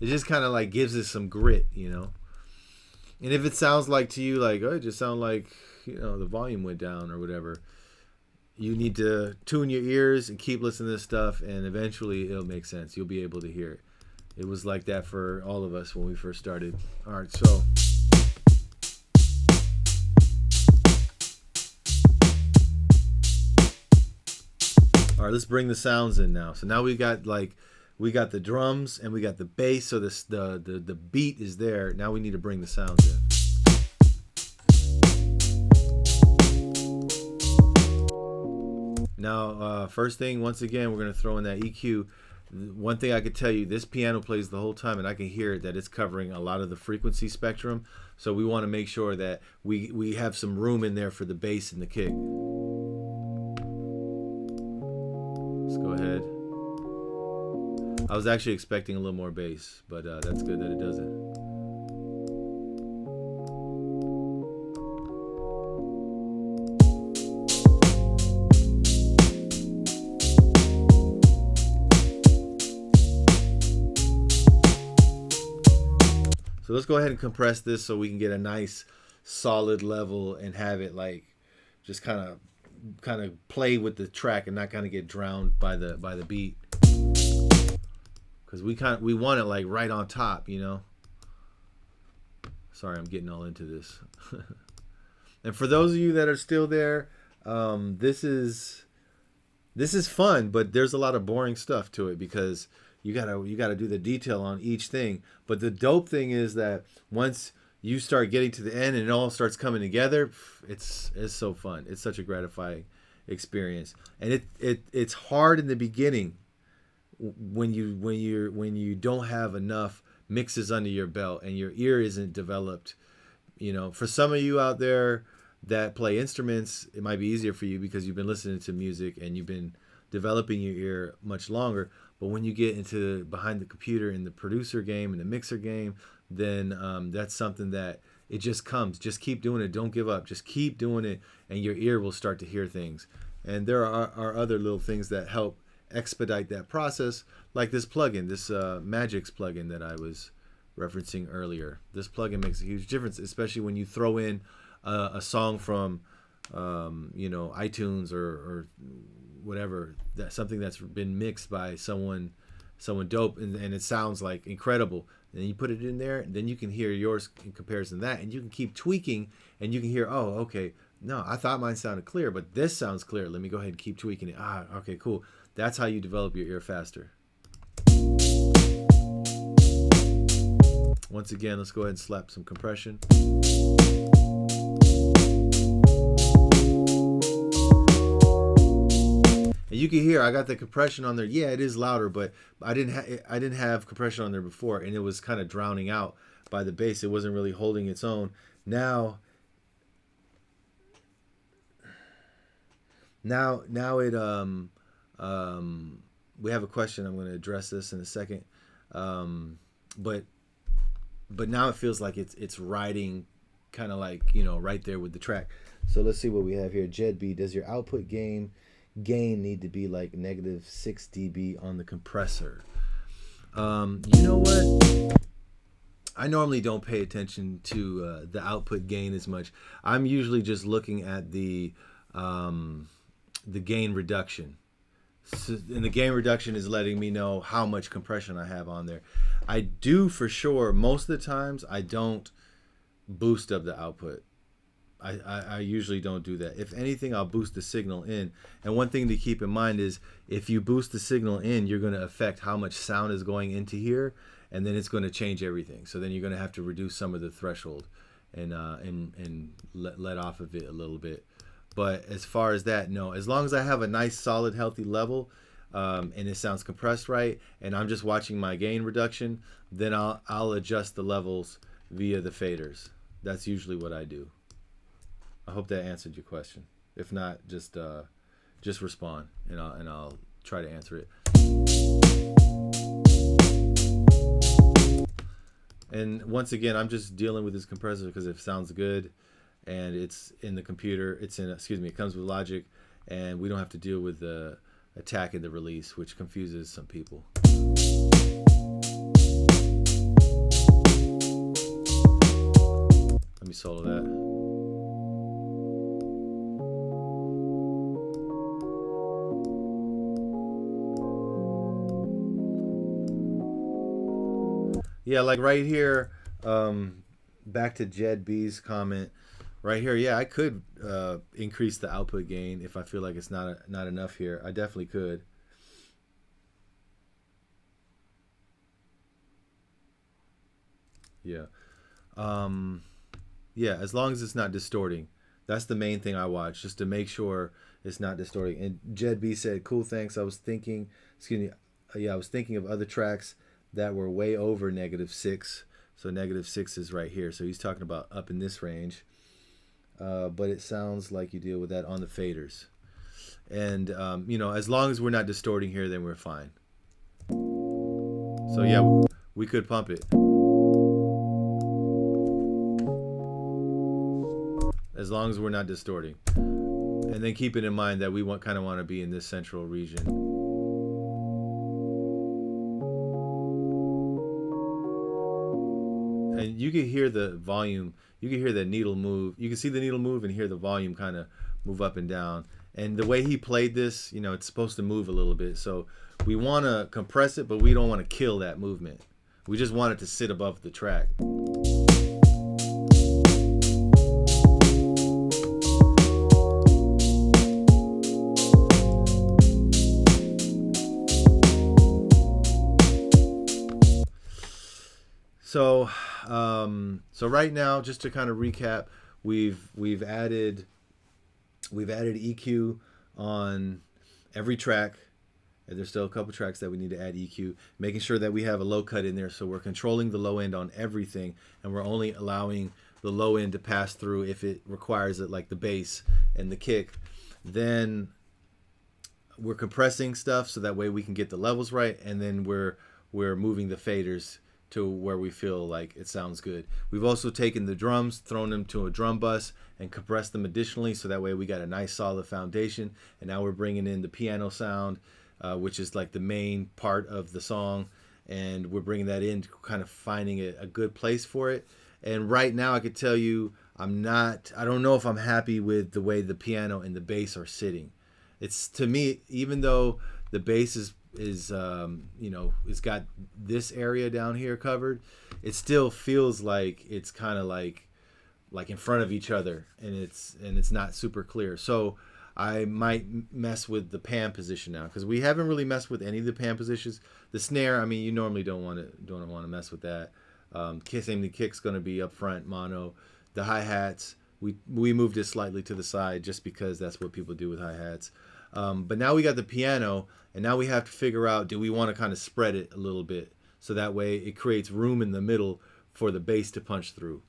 It just kind of like gives it some grit, you know. And if it sounds like to you, like, oh, it just sounds like, you know, the volume went down or whatever, you need to tune your ears and keep listening to this stuff, and eventually it'll make sense. You'll be able to hear it. It was like that for all of us when we first started. All right, so. All right, let's bring the sounds in now. So now we got like, we got the drums and we got the bass, so this the beat is there. Now we need to bring the sounds in. Now, first thing, once again, we're going to throw in that EQ. One thing I could tell you, this piano plays the whole time, and I can hear it, that it's covering a lot of the frequency spectrum. So we want to make sure that we have some room in there for the bass and the kick. Let's go ahead. I was actually expecting a little more bass, but that's good that it does it. So let's go ahead and compress this so we can get a nice solid level and have it like just kind of play with the track and not kind of get drowned by the beat. Because we want it like right on top, you know. Sorry, I'm getting all into this. And for those of you that are still there, this is fun, but there's a lot of boring stuff to it because you gotta do the detail on each thing. But the dope thing is that once you start getting to the end and it all starts coming together, it's so fun. It's such a gratifying experience, and it's hard in the beginning when you don't have enough mixes under your belt and your ear isn't developed. You know, for some of you out there that play instruments, it might be easier for you because you've been listening to music and you've been developing your ear much longer. But when you get into behind the computer in the producer game and the mixer game, then that's something that it just comes. Just keep doing it. Don't give up. Just keep doing it, and your ear will start to hear things. And there are other little things that help expedite that process, like this plugin, this Magix plugin that I was referencing earlier. This plugin makes a huge difference, especially when you throw in a song from iTunes or whatever, that something that's been mixed by someone dope, and it sounds like incredible, and you put it in there, and then you can hear yours in comparison to that, and you can keep tweaking, and you can hear, oh, okay, no, I thought mine sounded clear, but this sounds clear, let me go ahead and keep tweaking it. Okay, cool. That's how you develop your ear faster. Once again, let's go ahead and slap some compression. And you can hear I got the compression on there. Yeah, it is louder, but I didn't have compression on there before, and it was kind of drowning out by the bass. It wasn't really holding its own. Now it we have a question. I'm going to address this in a second. But now it feels like it's riding kind of like, right there with the track. So let's see what we have here. Jed B, does your output gain need to be like -6 dB on the compressor? You know what? I normally don't pay attention to the output gain as much. I'm usually just looking at the gain reduction. So, and the gain reduction is letting me know how much compression I have on there. I do for sure. Most of the times I don't boost up the output. I usually don't do that. If anything, I'll boost the signal in. And one thing to keep in mind is if you boost the signal in, you're going to affect how much sound is going into here, and then it's going to change everything. So then you're going to have to reduce some of the threshold and let off of it a little bit. But as far as that, no. As long as I have a nice, solid, healthy level, and it sounds compressed right, and I'm just watching my gain reduction, then I'll adjust the levels via the faders. That's usually what I do. I hope that answered your question. If not, just respond, and I'll try to answer it. And once again, I'm just dealing with this compressor because it sounds good, and it's in the computer. It comes with Logic, and we don't have to deal with the attack and the release, which confuses some people. Let me solo that. Yeah, like right here, back to Jed B's comment, right here, yeah, I could increase the output gain if I feel like it's not enough here. I definitely could. Yeah. Yeah, as long as it's not distorting. That's the main thing I watch, just to make sure it's not distorting. And Jed B said, "Cool, thanks. I was thinking, excuse me, yeah, I was thinking of other tracks that were way over -6. So -6 is right here. So he's talking about up in this range. But it sounds like you deal with that on the faders. And you know, as long as we're not distorting here, then we're fine. So yeah, we could pump it. As long as we're not distorting. And then keeping in mind that we kind of want to be in this central region. And you can hear the volume, you can hear the needle move. You can see the needle move and hear the volume kind of move up and down. And the way he played this, you know, it's supposed to move a little bit. So we want to compress it, but we don't want to kill that movement. We just want it to sit above the track. So right now, just to kind of recap, we've added EQ on every track. And there's still a couple tracks that we need to add EQ, making sure that we have a low cut in there, so we're controlling the low end on everything, and we're only allowing the low end to pass through if it requires it, like the bass and the kick. Then we're compressing stuff so that way we can get the levels right, and then we're moving the faders to where we feel like it sounds good. We've also taken the drums, thrown them to a drum bus, and compressed them additionally, so that way we got a nice solid foundation. And now we're bringing in the piano sound, which is like the main part of the song, and we're bringing that in, kind of finding a good place for it. And right now I could tell you I don't know if I'm happy with the way the piano and the bass are sitting. It's, to me, even though the bass is you know, it's got this area down here covered, it still feels like it's kind of like in front of each other, and it's not super clear. So I might mess with the pan position now, because we haven't really messed with any of the pan positions. The snare, I mean, you normally don't want to mess with that. Same, the kick's going to be up front mono. The hi-hats, we moved it slightly to the side just because that's what people do with hi-hats. But now we got the piano, and now we have to figure out, do we want to kind of spread it a little bit, so that way it creates room in the middle for the bass to punch through.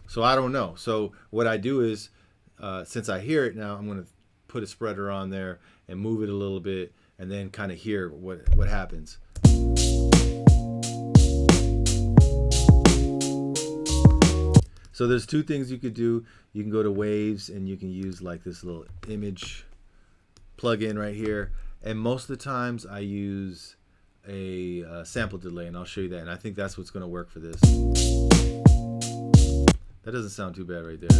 So I don't know. So what I do is, since I hear it now, I'm going to put a spreader on there and move it a little bit, and then kind of hear what happens. So there's two things you could do. You can go to Waves, and you can use like this little image plug-in right here. And most of the times I use a sample delay, and I'll show you that. And I think that's what's going to work for this. That doesn't sound too bad right there.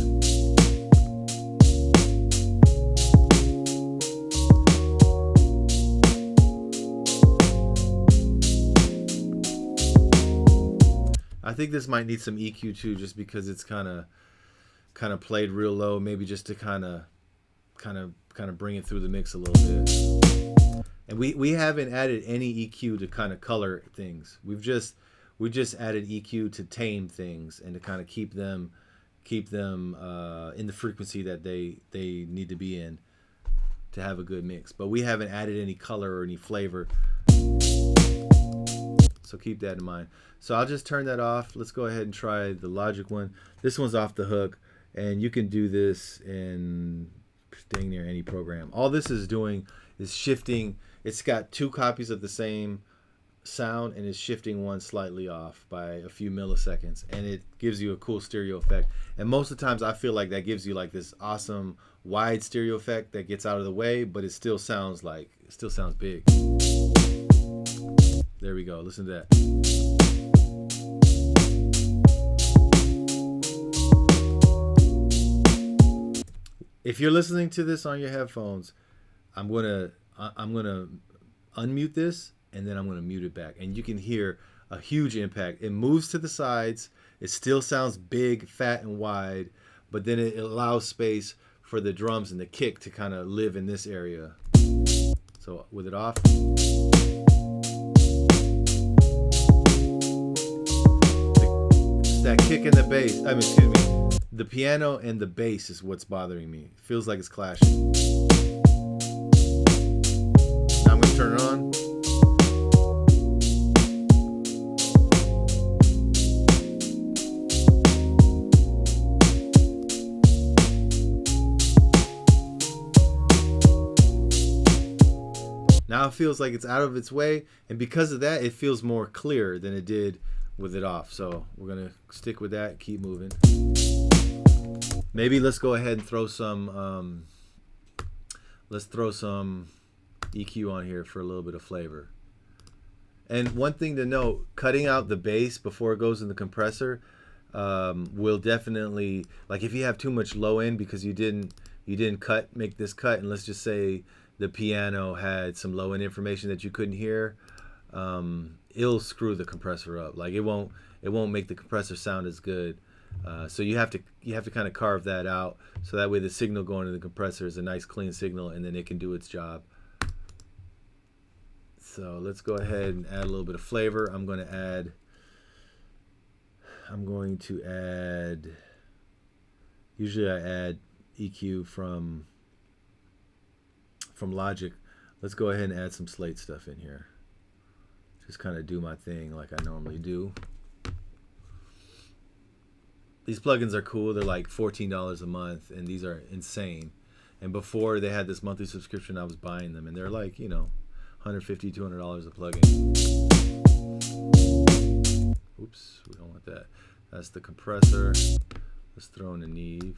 I think this might need some EQ too, just because it's kind of played real low, maybe just to kind of bring it through the mix a little bit. And we haven't added any EQ to kind of color things. We just added EQ to tame things and to kind of keep them in the frequency that they need to be in to have a good mix. But we haven't added any color or any flavor. So keep that in mind. So I'll just turn that off. Let's go ahead and try the Logic one. This one's off the hook, and you can do this in dang near any program. All this is doing is shifting. It's got two copies of the same sound, and it's shifting one slightly off by a few milliseconds, and it gives you a cool stereo effect. And most of the times I feel like that gives you like this awesome wide stereo effect that gets out of the way, but it still sounds big. There we go. Listen to that. If you're listening to this on your headphones, I'm gonna unmute this, and then I'm gonna mute it back, and you can hear a huge impact. It moves to the sides. It still sounds big, fat, and wide, but then it allows space for the drums and the kick to kind of live in this area. So with it off. that kick in the bass. I mean, excuse me. The piano and the bass is what's bothering me. It feels like it's clashing. Now I'm gonna turn it on. Now it feels like it's out of its way, and because of that, it feels more clear than it did with it off. So we're gonna stick with that, keep moving. Maybe let's go ahead and throw some EQ on here for a little bit of flavor. And one thing to note, cutting out the bass before it goes in the compressor will definitely, like if you have too much low end because you didn't make this cut, and let's just say the piano had some low end information that you couldn't hear, it'll screw the compressor up. Like it won't make the compressor sound as good. So you have to kind of carve that out, so that way the signal going to the compressor is a nice clean signal, and then it can do its job. So let's go ahead and add a little bit of flavor. I'm going to add, usually I add EQ from Logic. Let's go ahead and add some Slate stuff in here. Just kind of do my thing like I normally do. These plugins are cool. They're like $14 a month, and these are insane. And before they had this monthly subscription, I was buying them, and they're like, you know, $150, $200 a plugin. Oops, we don't want that. That's the compressor. Let's throw in a Nimh.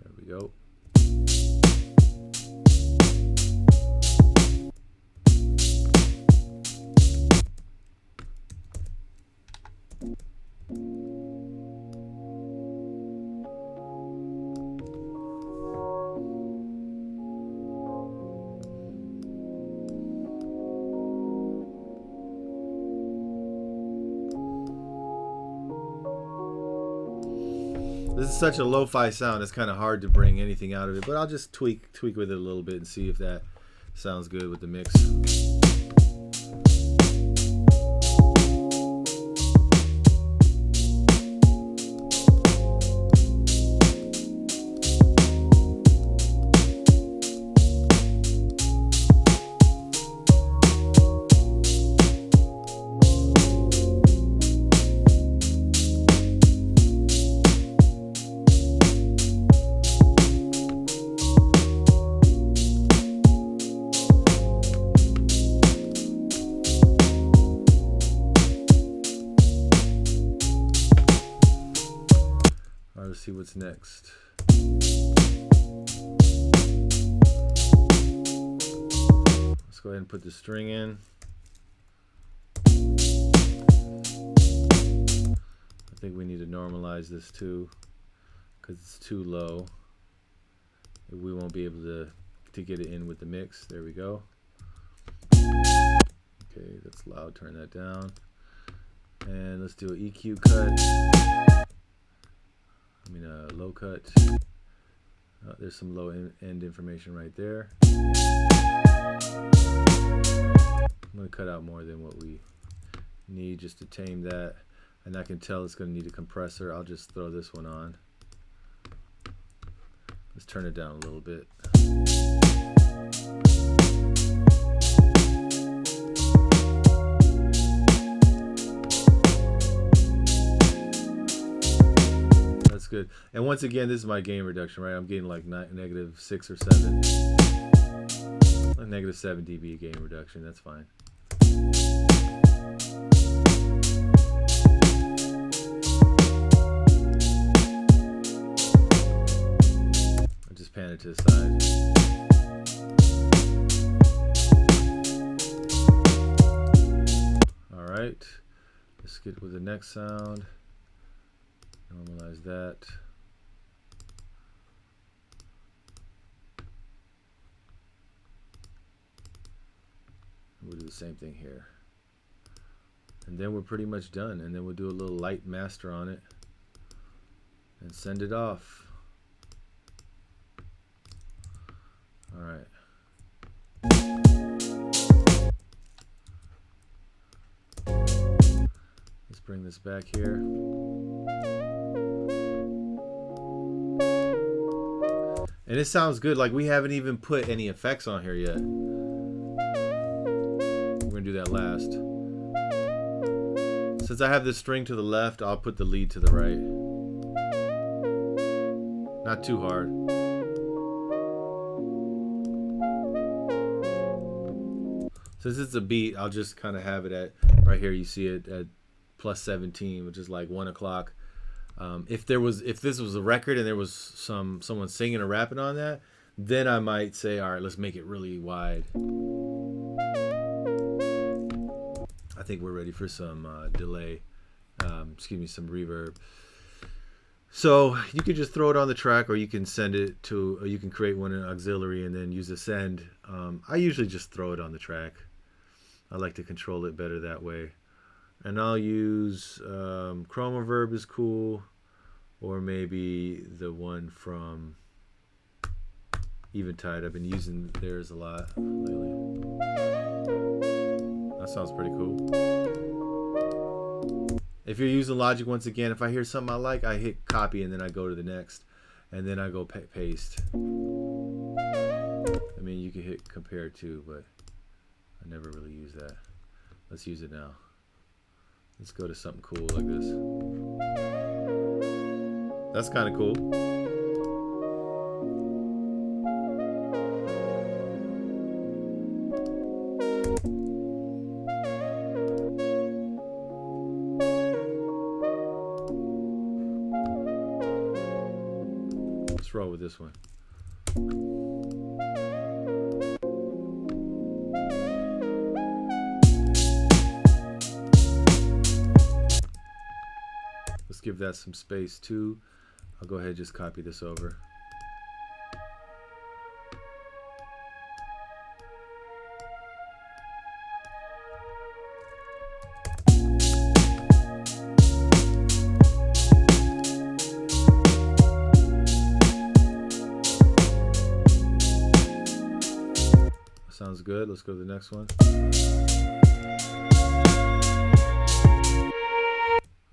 There we go. This is such a lo-fi sound, it's kind of hard to bring anything out of it, but I'll just tweak with it a little bit and see if that sounds good with the mix. Let's see what's next. Let's go ahead and put the string in. I think we need to normalize this too, because it's too low. We won't be able to get it in with the mix. There we go. Okay, that's loud. Turn that down. And let's do an EQ cut. A low cut. There's some low end information right there. I'm going to cut out more than what we need just to tame that. And I can tell it's going to need a compressor. I'll just throw this one on. Let's turn it down a little bit. That's good. And once again, this is my gain reduction, right? I'm getting like -6 or 7. Like -7 dB gain reduction. That's fine. I'll just pan it to the side. All right. Let's get with the next sound. Normalize that. We'll do the same thing here. And then we're pretty much done. And then we'll do a little light master on it and send it off. All right. bring this back here. And it sounds good. Like, we haven't even put any effects on here yet. We're gonna do that last. Since I have this string to the left, I'll put the lead to the right. Not too hard. Since it's a beat, I'll just kind of have it at, right here you see it at plus 17, which is like 1 o'clock. If this was a record and there was someone singing or rapping on that, then I might say, all right, let's make it really wide. I think we're ready for some delay. Some reverb. So you could just throw it on the track, or you can send it to, or you can create one in auxiliary and then use the send. I usually just throw it on the track. I like to control it better that way. And I'll use Chrome Reverb is cool, or maybe the one from Eventide. I've been using theirs a lot lately. That sounds pretty cool. If you're using Logic, once again, if I hear something I like, I hit copy and then I go to the next, and then I go paste. I mean, you can hit compare too, but I never really use that. Let's use it now. Let's go to something cool like this. That's kind of cool. Let's roll with this one. Let's give that some space too. I'll go ahead and just copy this over. Sounds good. Let's go to the next one.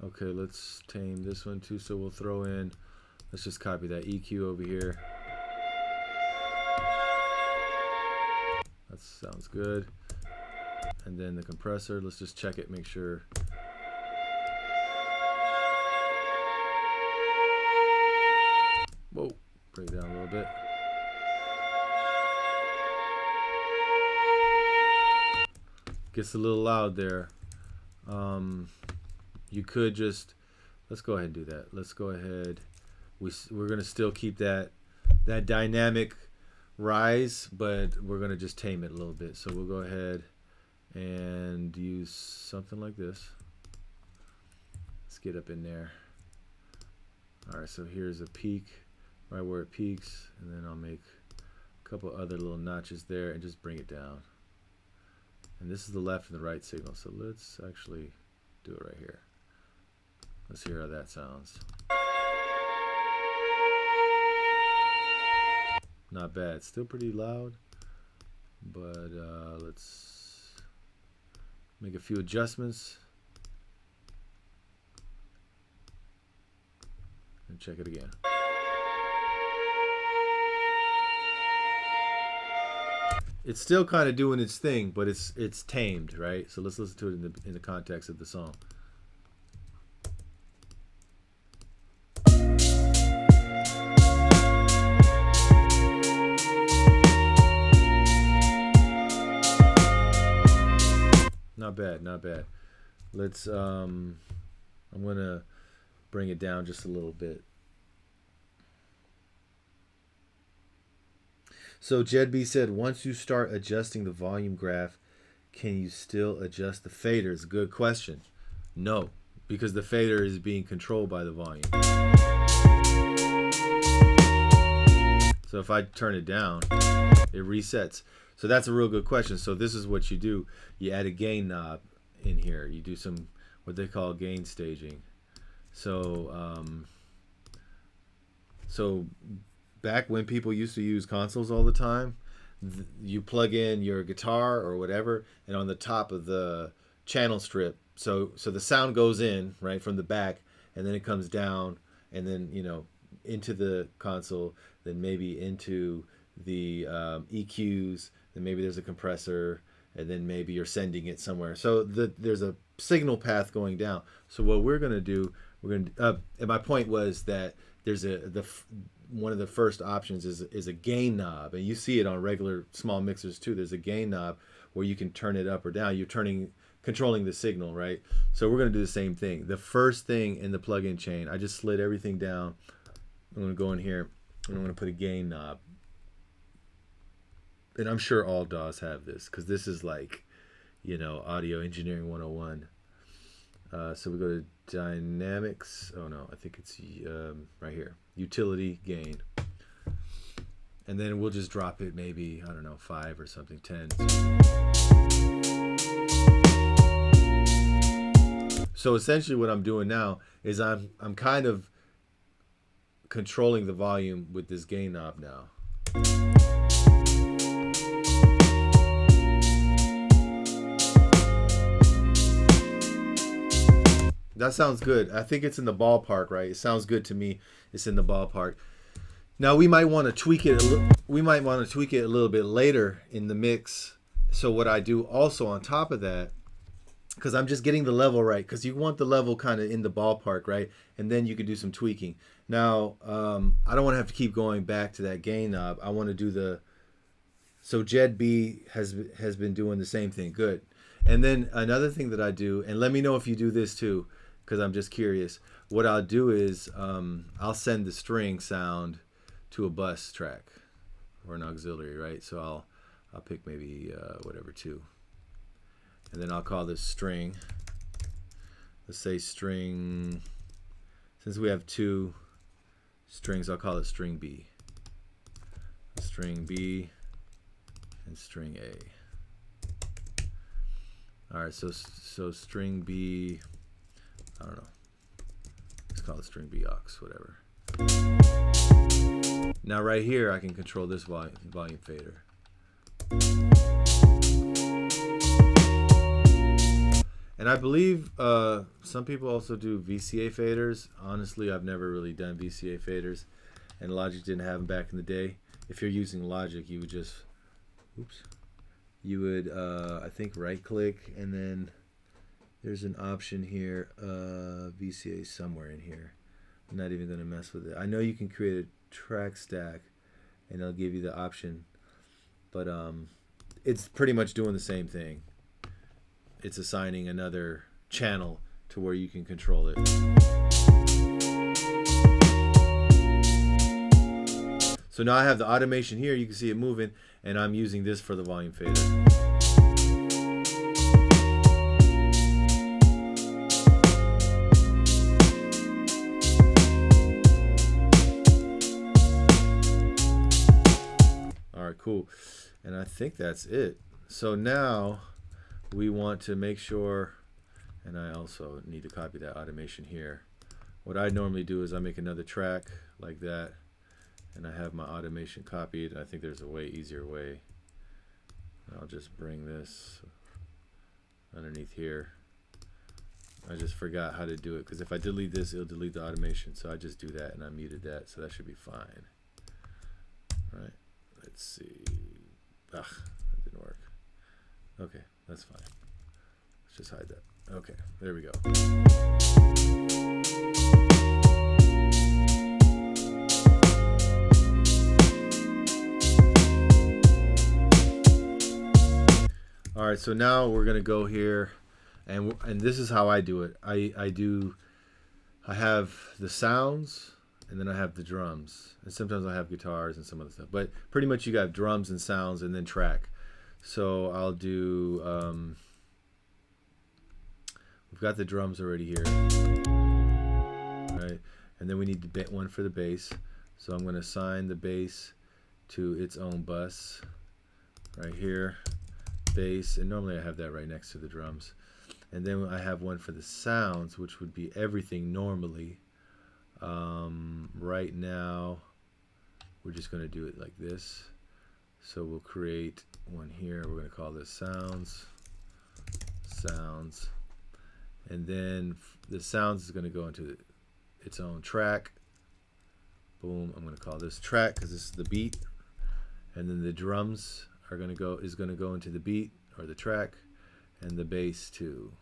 Okay, let's tame this one too. So we'll throw in, let's just copy that EQ over here. That sounds good. And then the compressor, let's just check it, make sure. Whoa, bring it down a little bit. Gets a little loud there. You could just, let's go ahead and do that. Let's go ahead. We're gonna still keep that dynamic rise, but we're gonna just tame it a little bit. So we'll go ahead and use something like this. Let's get up in there. All right, so here's a peak, right where it peaks, and then I'll make a couple other little notches there and just bring it down. And this is the left and the right signal, so let's actually do it right here. Let's hear how that sounds. Not bad. Still pretty loud, but let's make a few adjustments and check it again. It's still kind of doing its thing, but it's tamed, right? So let's listen to it in the context of the song. Not bad, not bad. Let's I'm gonna bring it down just a little bit. So Jed B said, once you start adjusting the volume graph, can you still adjust the faders? Good question. No, because the fader is being controlled by the volume. So if I turn it down, it resets. So that's a real good question. So this is what you do. You add a gain knob in here. You do some, what they call gain staging. So, back when people used to use consoles all the time, you plug in your guitar or whatever, and on the top of the channel strip, so the sound goes in right from the back, and then it comes down, and then into the console, then maybe into the EQs, then maybe there's a compressor, and then maybe you're sending it somewhere. So there's a signal path going down. So what we're going to do, and my point was that there's one of the first options is a gain knob, and you see it on regular small mixers too. There's a gain knob where you can turn it up or down. You're controlling the signal, right? So we're going to do the same thing. The first thing in the plugin chain, I just slid everything down. I'm going to go in here and I'm going to put a gain knob. And I'm sure all DAWs have this, because this is like, audio engineering 101. So we go to dynamics. Oh no, I think it's right here. Utility gain. And then we'll just drop it maybe, I don't know, 5 or something, 10. So essentially what I'm doing now is I'm kind of controlling the volume with this gain knob now. That sounds good. I think it's in the ballpark, right? It sounds good to me. It's in the ballpark. Now we might want to tweak it. We might want to tweak it a little bit later in the mix. So what I do also on top of that, because I'm just getting the level right, because you want the level kind of in the ballpark, right? And then you can do some tweaking. Now I don't want to have to keep going back to that gain knob. I want to do so Jed B has been doing the same thing. Good. And then another thing that I do, and let me know if you do this too, because I'm just curious. What I'll do is I'll send the string sound to a bus track or an auxiliary, right? So I'll pick maybe whatever 2, and then I'll call this string. Let's say string. Since we have 2 strings, I'll call it string B. String B and string A. All right, so string B. I don't know. Let's call it string B aux, whatever. Now right here, I can control this volume fader. And I believe some people also do VCA faders. Honestly, I've never really done VCA faders, and Logic didn't have them back in the day. If you're using Logic, you would just, I think right-click, and then there's an option here, VCA somewhere in here. I'm not even going to mess with it. I know you can create a track stack, and it'll give you the option, but it's pretty much doing the same thing. It's assigning another channel to where you can control it. So now I have the automation here. You can see it moving, and I'm using this for the volume fader. All right, cool. And I think that's it. So now we want to make sure, and I also need to copy that automation here. What I normally do is I make another track like that, and I have my automation copied. I think there's a way easier way. I'll just bring this underneath here. I just forgot how to do it, because if I delete this, it'll delete the automation. So I just do that, and I muted that, so that should be fine. All right, let's see. Ugh, that didn't work. Okay, that's fine. Let's just hide that. Okay, there we go. All right, so now we're gonna go here, and this is how I do it. I have the sounds, and then I have the drums, and sometimes I have guitars and some other stuff. But pretty much you got drums and sounds, and then track. So I'll do. We've got the drums already here, right? And then we need the one for the bass. So I'm going to assign the bass to its own bus right here. Bass, and normally I have that right next to the drums. And then I have one for the sounds, which would be everything normally. Right now we're just going to do it like this. So we'll create one here. We're going to call this sounds. And then the sounds is going to go into its own track. Boom, I'm going to call this track because this is the beat. And then the drums are going to go into the beat or the track, and the bass too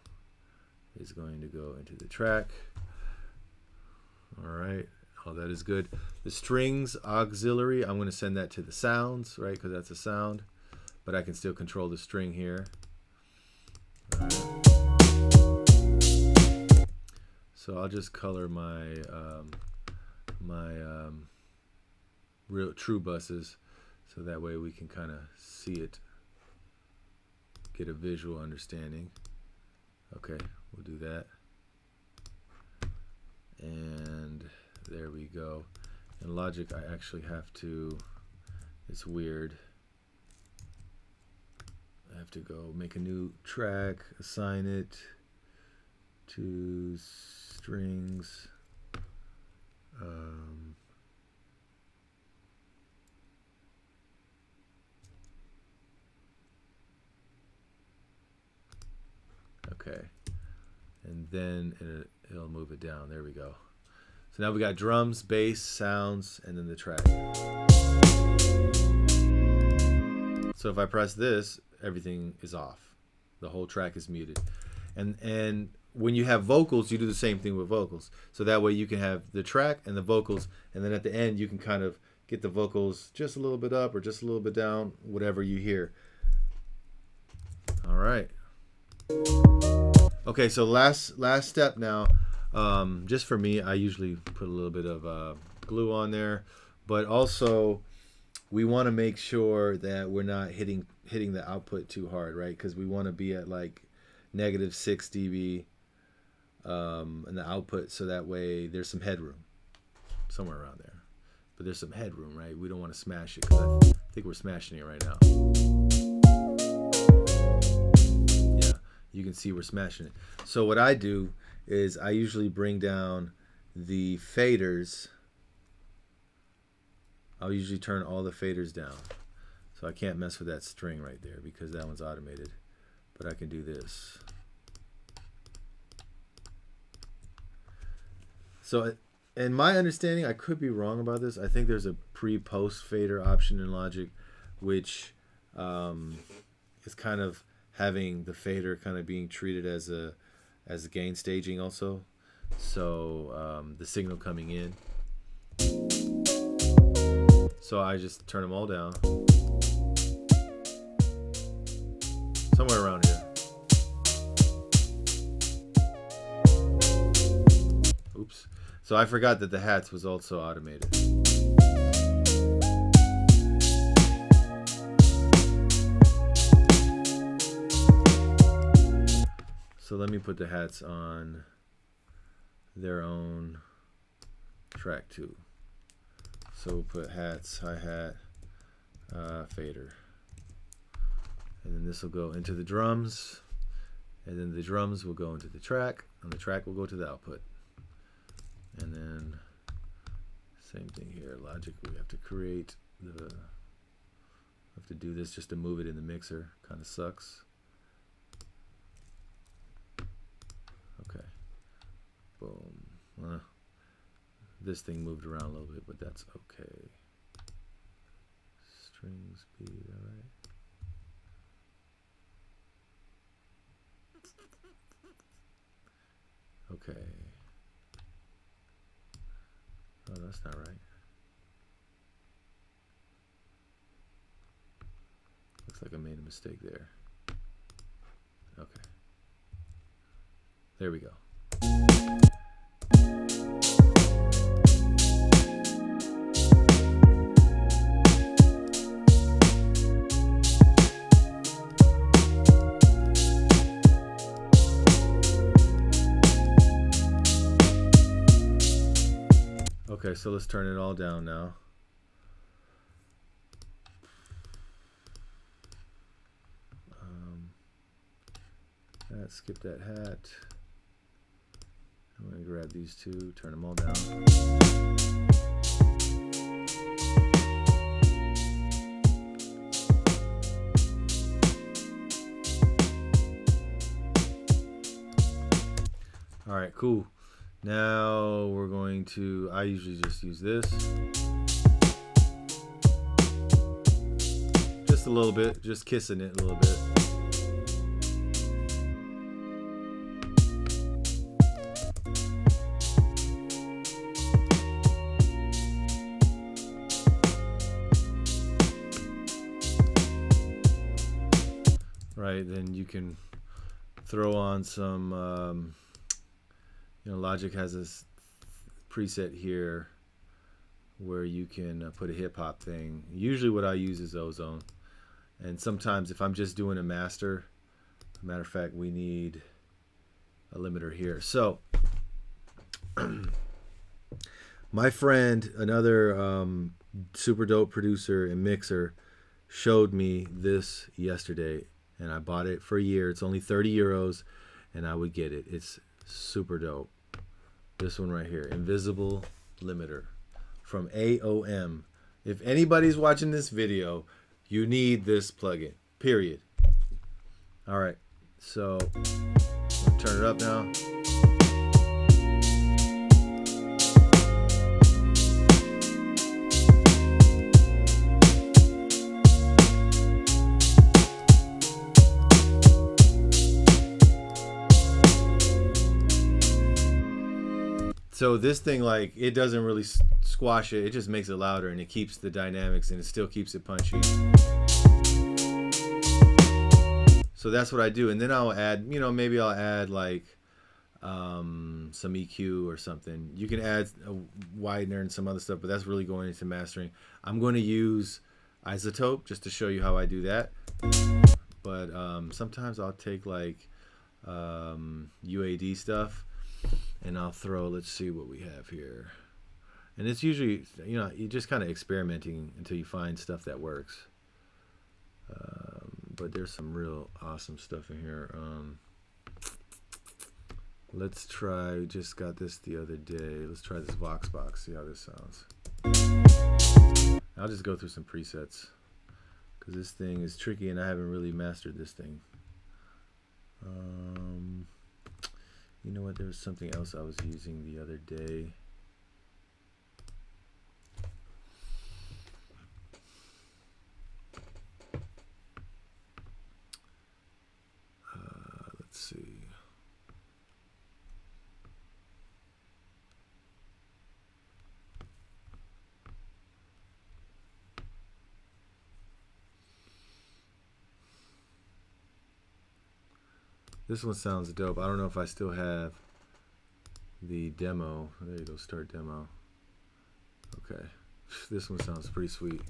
is going to go into the track. All right, all that is good. The strings auxiliary, I'm going to send that to the sounds, right? Because that's a sound, but I can still control the string here. All right. So I'll just color my real true buses, so that way we can kind of see it, get a visual understanding. Okay, we'll do that. And there we go. In Logic, I actually have to, it's weird. I have to go make a new track, assign it to strings. Okay, and then it'll move it down. There we go. So now we got drums, bass, sounds, and then the track. So if I press this, everything is off. The whole track is muted. And when you have vocals, you do the same thing with vocals. So that way you can have the track and the vocals, and then at the end you can kind of get the vocals just a little bit up or just a little bit down, whatever you hear. All right. Okay, so last step now. Just for me, I usually put a little bit of glue on there, but also we want to make sure that we're not hitting the output too hard, right? Because we want to be at like -6 dB in the output, so that way there's some headroom somewhere around there. But there's some headroom, right? We don't want to smash it, because I think we're smashing it right now. Yeah, you can see we're smashing it. So what I do is I usually bring down the faders. I'll usually turn all the faders down. So I can't mess with that string right there because that one's automated. But I can do this. So in my understanding, I could be wrong about this. I think there's a pre-post fader option in Logic, which is kind of having the fader kind of being treated as a gain staging also. So the signal coming in. So I just turn them all down. Somewhere around here. Oops. So I forgot that the hats was also automated. So let me put the hats on their own track too. So we'll put hats, hi-hat, fader. And then this will go into the drums. And then the drums will go into the track. And the track will go to the output. And then same thing here. Logic, we have to create the... I have to do this just to move it in the mixer. Kind of sucks. Okay. Boom. This thing moved around a little bit, but that's okay. String speed, all right. Okay. Oh, that's not right. Looks like I made a mistake there. Okay. There we go. Okay, so let's turn it all down now. Skip that hat. I'm going to grab these two, turn them all down. All right, cool. Now we're going to, I usually just use this. Just a little bit, just kissing it a little bit. Right, then you can throw on some, Logic has this preset here where you can put a hip hop thing. Usually what I use is Ozone. And sometimes if I'm just doing a master, matter of fact, we need a limiter here. So my friend, another super dope producer and mixer, showed me this yesterday, and I bought it for a year. It's only 30 euros, and I would get it. It's super dope. This one right here, Invisible Limiter from AOM. If anybody's watching this video, you need this plugin, period. All right, so I'll turn it up now. So this thing, like, it doesn't really squash it. It just makes it louder, and it keeps the dynamics, and it still keeps it punchy. So that's what I do. And then I'll add, maybe I'll add like some EQ or something. You can add a widener and some other stuff, but that's really going into mastering. I'm going to use Isotope just to show you how I do that. But sometimes I'll take like UAD stuff, and I'll throw, let's see what we have here. And it's usually, you're just kind of experimenting until you find stuff that works. But there's some real awesome stuff in here. Let's try, just got this the other day. Let's try this Vox box, see how this sounds. I'll just go through some presets, because this thing is tricky and I haven't really mastered this thing. You know what, there was something else I was using the other day. Let's see. This one sounds dope. I don't know if I still have the demo. There you go, start demo. Okay, this one sounds pretty sweet.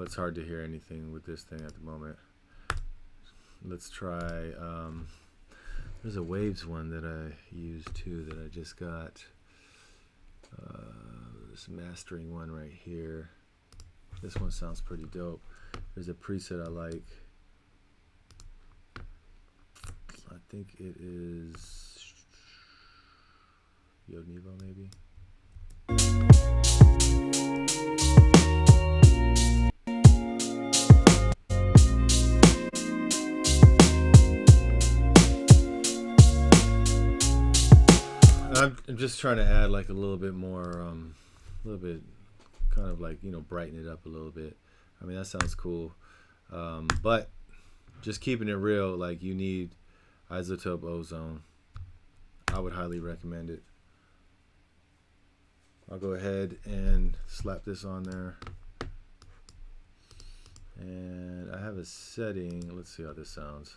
It's hard to hear anything with this thing at the moment. Let's try, there's a Waves one that I use too that I just got. This mastering one right here. This one sounds pretty dope. There's a preset I like. I think it is Yodnivo maybe. I'm just trying to add like a little bit more, a little bit kind of like, brighten it up a little bit. I mean, that sounds cool. But just keeping it real, like, you need Isotope Ozone. I would highly recommend it. I'll go ahead and slap this on there. And I have a setting. Let's see how this sounds.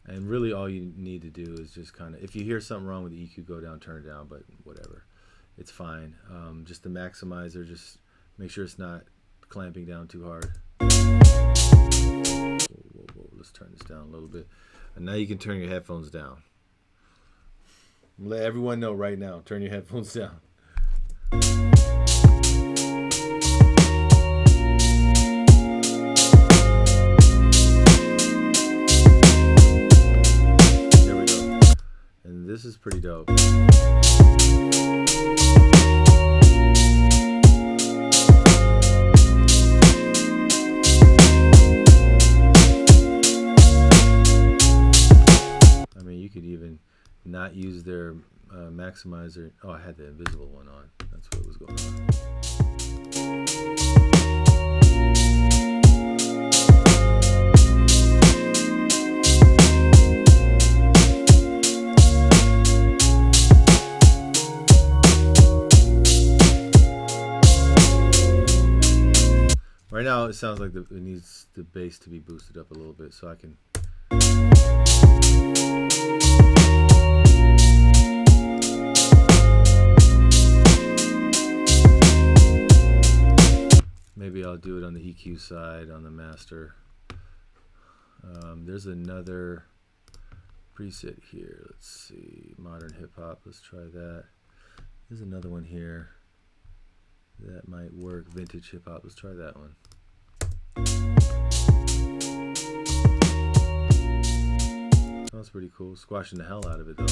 And really all you need to do is just kind of, if you hear something wrong with the EQ, go down, turn it down, but whatever. It's fine. Just the maximizer, just make sure it's not clamping down too hard. Whoa. Let's turn this down a little bit. And now you can turn your headphones down. Let everyone know right now. Turn your headphones down. There we go. And this is pretty dope. I mean, you could even not use their maximizer. Oh, I had the invisible one on. That's what was going on. Right now, it sounds like it needs the bass to be boosted up a little bit, so I can. Maybe I'll do it on the EQ side, on the master. There's another preset here. Let's see, modern hip hop. Let's try that. There's another one here that might work. Vintage hip hop. Let's try that one. Sounds pretty cool. Squashing the hell out of it though.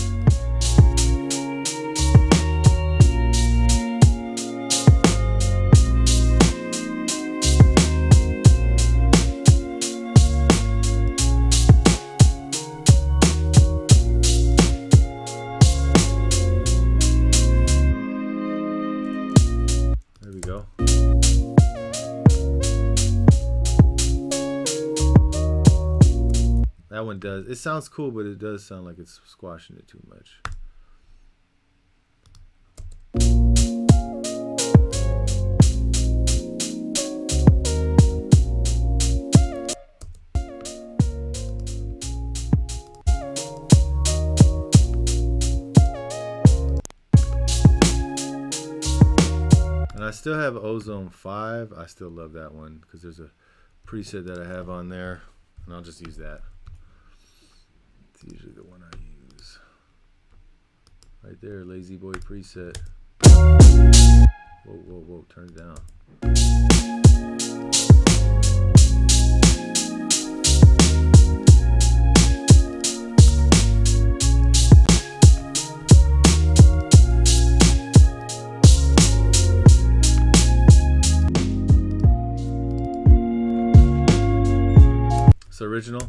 There we go. That one does. It sounds cool, but it does sound like it's squashing it too much. And I still have Ozone 5. I still love that one because there's a preset that I have on there, and I'll just use that. It's usually the one I use. Right there, Lazy Boy preset. Whoa, whoa, whoa, turn it down. It's original.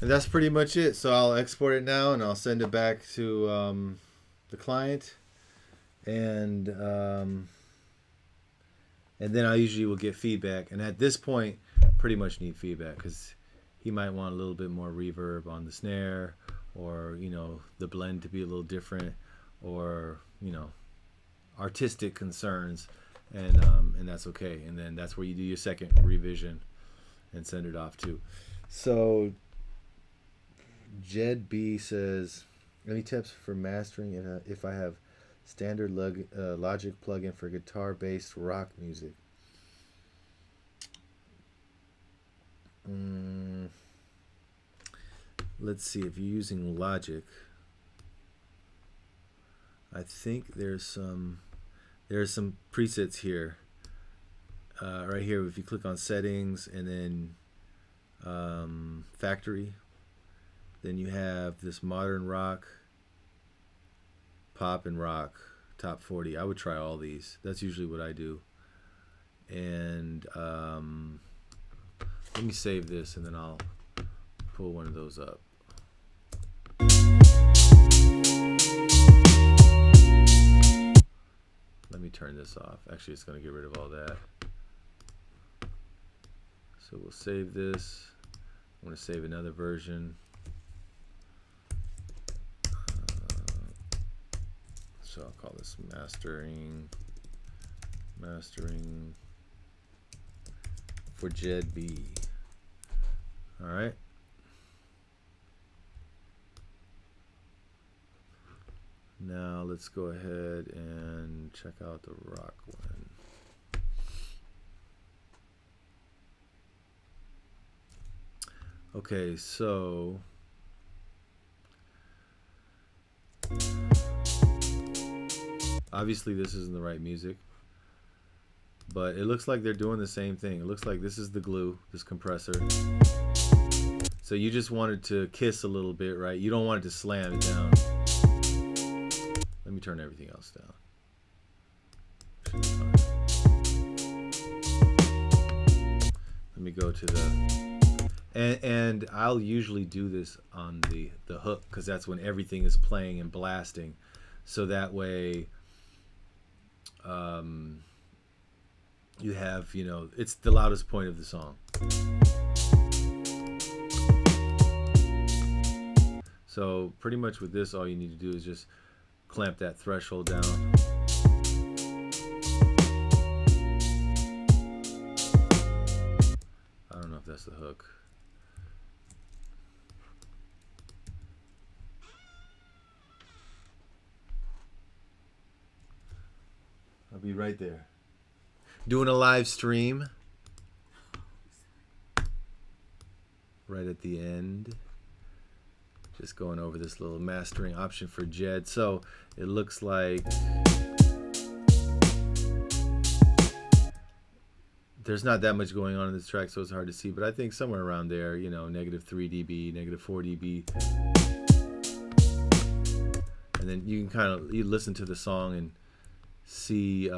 And that's pretty much it. So I'll export it now and I'll send it back to the client, and then I usually will get feedback. And at this point, pretty much need feedback because he might want a little bit more reverb on the snare, or the blend to be a little different, or artistic concerns, and that's okay. And then that's where you do your second revision and send it off too. So Jed B says, any tips for mastering if I have standard Logic plugin for guitar-based rock music? Let's see, if you're using Logic, I think there's some presets here. Right here, if you click on settings and then factory, then you have this modern rock, pop, and rock top 40. I would try all these. That's usually what I do. And let me save this and then I'll pull one of those up. this off. Actually, it's going to get rid of all that. So we'll save this. I want to save another version. So I'll call this mastering for Jed B. All right. Now let's go ahead and check out the rock one. Okay, so obviously this isn't the right music, but it looks like they're doing the same thing. It looks like this is the glue, this compressor. So you just want it to kiss a little bit, right? You don't want it to slam it down. Let me turn everything else down. Let me go to the... And I'll usually do this on the hook, because that's when everything is playing and blasting. So that way... you have, you know, it's the loudest point of the song. So pretty much with this, all you need to do is just clamp that threshold down. I don't know if that's the hook. I'll be right there. Doing a live stream right at the end. Just going over this little mastering option for Jed. So it looks like there's not that much going on in this track, so it's hard to see, but I think somewhere around there, you know, -3 dB, -4 dB. And then you can kind of, you listen to the song and see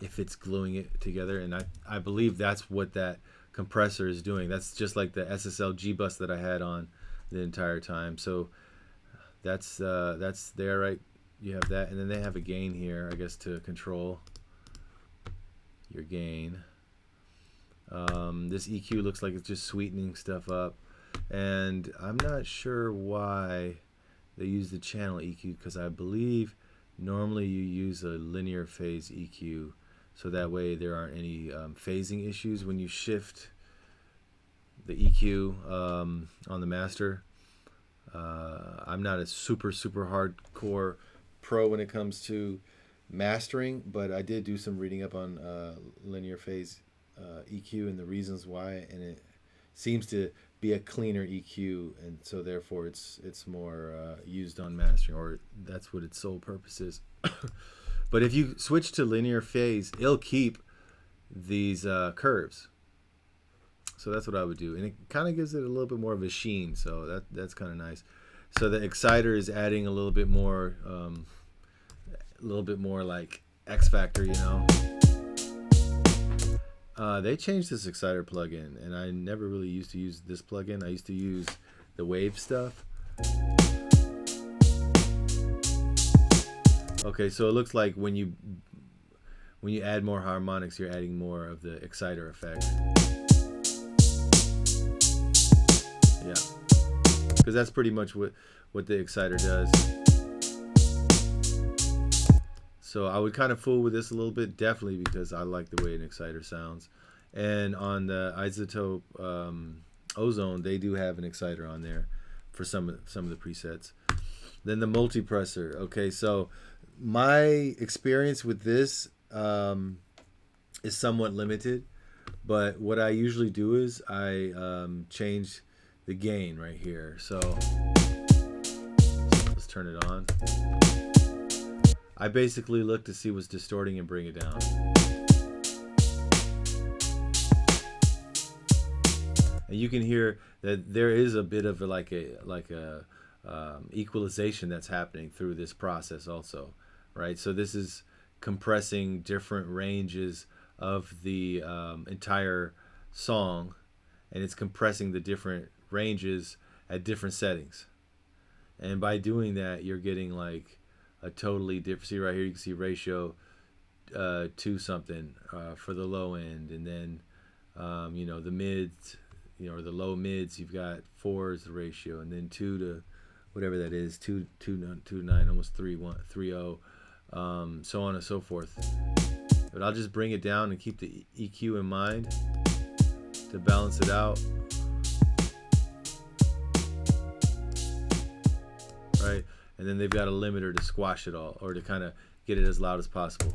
if it's gluing it together, and I believe that's what that compressor is doing. That's just like the SSL G bus that I had on the entire time. So that's there, right? You have that, and then they have a gain here, I guess, to control your gain. This EQ looks like it's just sweetening stuff up, and I'm not sure why they use the channel EQ, because I believe normally you use a linear phase EQ, so that way there aren't any phasing issues when you shift the EQ on the master. I'm not a super hardcore pro when it comes to mastering, but I did do some reading up on linear phase EQ and the reasons why, and it seems to be a cleaner EQ, and so therefore it's more used on mastering, or that's what its sole purpose is. But if you switch to linear phase, it'll keep these curves. So that's what I would do, and it kind of gives it a little bit more of a sheen, so that's kind of nice. So the exciter is adding a little bit more like X Factor, you know. They changed this exciter plugin, and I never really used to use this plugin. I used to use the wave stuff. Okay, so it looks like when you add more harmonics, you're adding more of the exciter effect. Yeah, because that's pretty much what the exciter does. So I would kind of fool with this a little bit, definitely, because I like the way an exciter sounds. And on the Isotope Ozone, they do have an exciter on there for some of the presets. Then the multipressor. Okay, so my experience with this is somewhat limited, but what I usually do is I change the gain right here. So let's turn it on. I basically look to see what's distorting and bring it down. And you can hear that there is a bit of like a equalization that's happening through this process also, right? So this is compressing different ranges of the entire song, and it's compressing the different ranges at different settings. And by doing that, you're getting like a totally different, see right here, you can see ratio 2 something for the low end, and then the mids, or the low mids, you've got 4 is the ratio, and then 2 to whatever that is, 2 to 9, almost 3-0, so on and so forth. But I'll just bring it down and keep the EQ in mind to balance it out. Right? And then they've got a limiter to squash it all, or to kind of get it as loud as possible.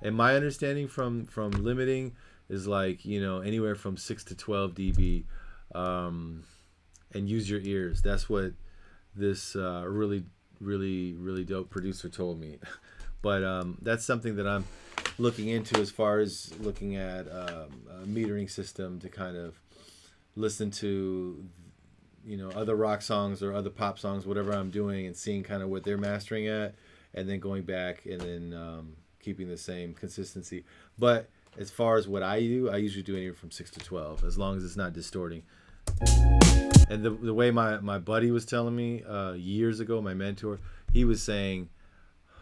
And my understanding from limiting is like, anywhere from 6 to 12 dB, and use your ears. That's what this really, really, really dope producer told me. But that's something that I'm looking into as far as looking at a metering system to kind of listen to, other rock songs or other pop songs, whatever I'm doing, and seeing kind of what they're mastering at, and then going back and then keeping the same consistency. But as far as what I do, I usually do anywhere from 6 to 12, as long as it's not distorting. And the way my buddy was telling me years ago, my mentor, he was saying,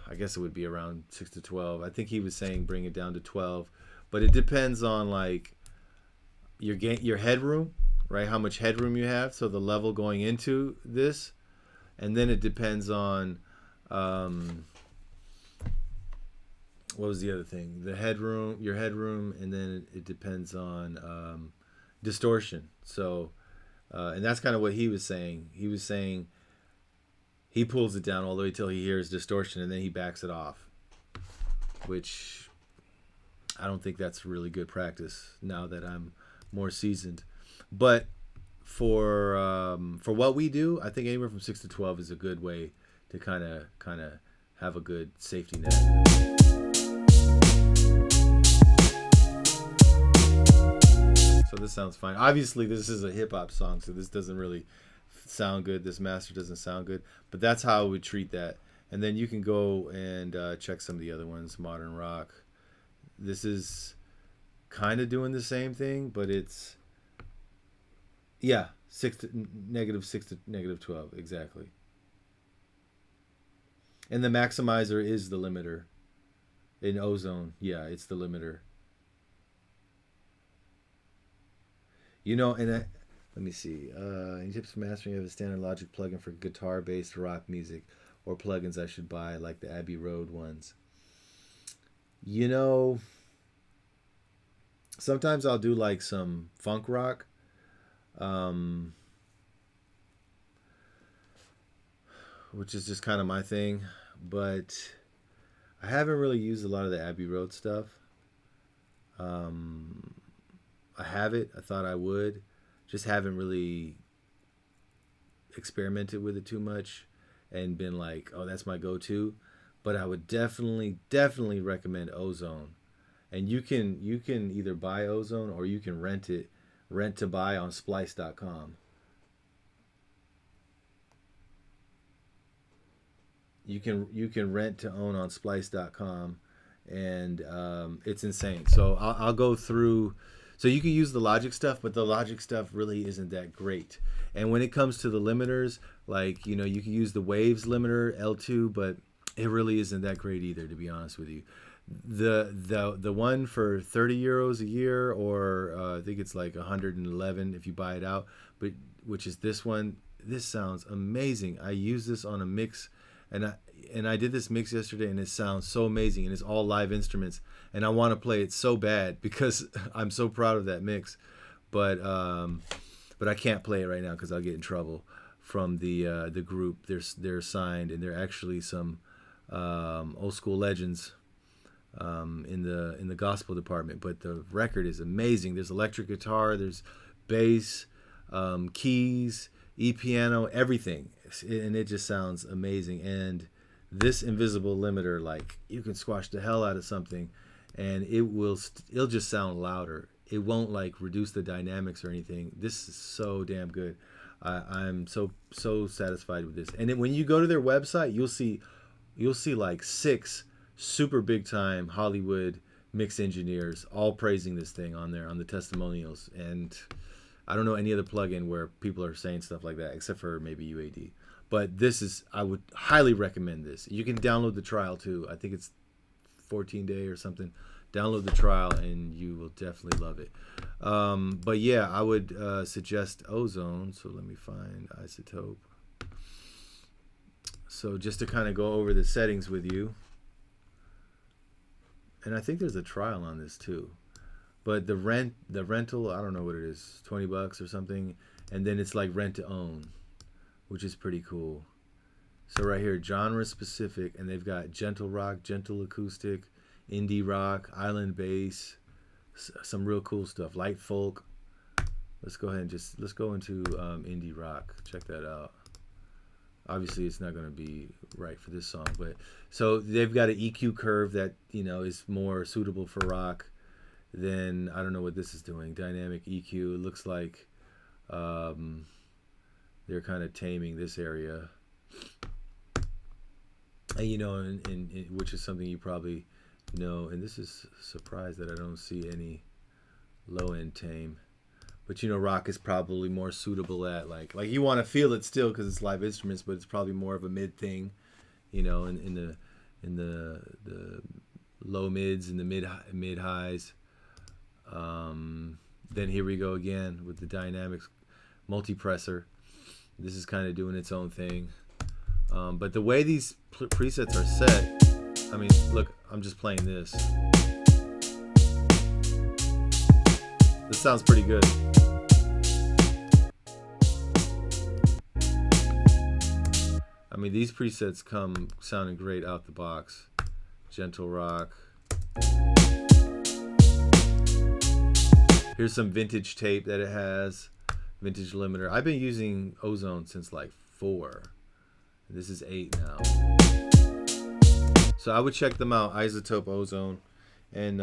I guess it would be around 6 to 12. I think he was saying bring it down to 12. But it depends on like your headroom, right? How much headroom you have, so the level going into this. And then it depends on what was the other thing? The headroom, your headroom, and then it depends on distortion. So, and that's kind of what he was saying. He was saying he pulls it down all the way till he hears distortion, and then he backs it off, which I don't think that's really good practice now that I'm more seasoned. But for what we do, I think anywhere from 6 to 12 is a good way to kind of have a good safety net. So this sounds fine. Obviously, this is a hip-hop song, so this doesn't really sound good. This master doesn't sound good. But that's how I would treat that. And then you can go and check some of the other ones, modern rock. This is kind of doing the same thing, but it's, yeah, -6 to -12, exactly. And the maximizer is the limiter. In Ozone, yeah, it's the limiter. And let me see. Any tips for mastering? I have a standard Logic plugin for guitar-based rock music, or plugins I should buy, like the Abbey Road ones. Sometimes I'll do like some funk rock. Which is just kind of my thing. But I haven't really used a lot of the Abbey Road stuff. I have it. I thought I would. Just haven't really experimented with it too much and been like, oh, that's my go-to. But I would definitely recommend Ozone. And you can either buy Ozone or you can rent to buy on splice.com. You can rent to own on splice.com, and it's insane. So I'll go through. So you can use the Logic stuff, but the Logic stuff really isn't that great. And when it comes to the limiters, like, you can use the Waves limiter L2, but it really isn't that great either, to be honest with you. The one for €30 a year, or I think it's like 111 if you buy it out, but which is this one. This sounds amazing. I use this on a mix, and I did this mix yesterday, and it sounds so amazing, and it's all live instruments, and I want to play it so bad because I'm so proud of that mix, but I can't play it right now because I'll get in trouble from the group. They're signed, and they're actually some old school legends in the gospel department. But the record is amazing. There's electric guitar, there's bass, keys, piano, everything, and it just sounds amazing. And this invisible limiter, like, you can squash the hell out of something, and it'll just sound louder. It won't like reduce the dynamics or anything. This is so damn good. I'm so satisfied with this. And then when you go to their website, you'll see like 6 super big time Hollywood mix engineers all praising this thing on there on the testimonials. And I don't know any other plugin where people are saying stuff like that, except for maybe UAD. But I would highly recommend this. You can download the trial too. I think it's 14-day or something. Download the trial and you will definitely love it. But yeah, I would suggest Ozone. So let me find Isotope. So just to kind of go over the settings with you. And I think there's a trial on this too. But the rental, I don't know what it is, $20 or something. And then it's like rent to own, which is pretty cool. So right here, genre specific, and they've got gentle rock, gentle acoustic, indie rock, island bass, some real cool stuff, light folk. Let's go ahead and let's go into indie rock. Check that out. Obviously, it's not going to be right for this song, but so they've got an EQ curve that is more suitable for rock. Then I don't know what this is doing. Dynamic EQ. It looks like they're kind of taming this area, and which is something you probably know. And this is surprised that I don't see any low end tame. But rock is probably more suitable at like you want to feel it still because it's live instruments, but it's probably more of a mid thing, in the low mids and the mid highs. Then here we go again with the dynamics multipressor. This is kind of doing its own thing. But the way these presets are set, I mean, look, I'm just playing this. This sounds pretty good. I mean, these presets come sounding great out the box. Gentle rock. Here's some vintage tape that it has. Vintage limiter. I've been using Ozone since like 4. This is 8 now. So I would check them out. Isotope Ozone. And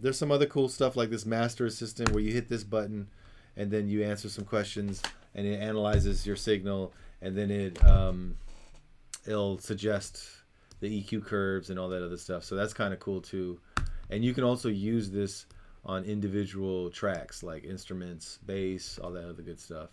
there's some other cool stuff like this master assistant where you hit this button and then you answer some questions and it analyzes your signal and then it'll suggest the EQ curves and all that other stuff. So that's kind of cool too. And you can also use this on individual tracks like instruments, bass, all that other good stuff.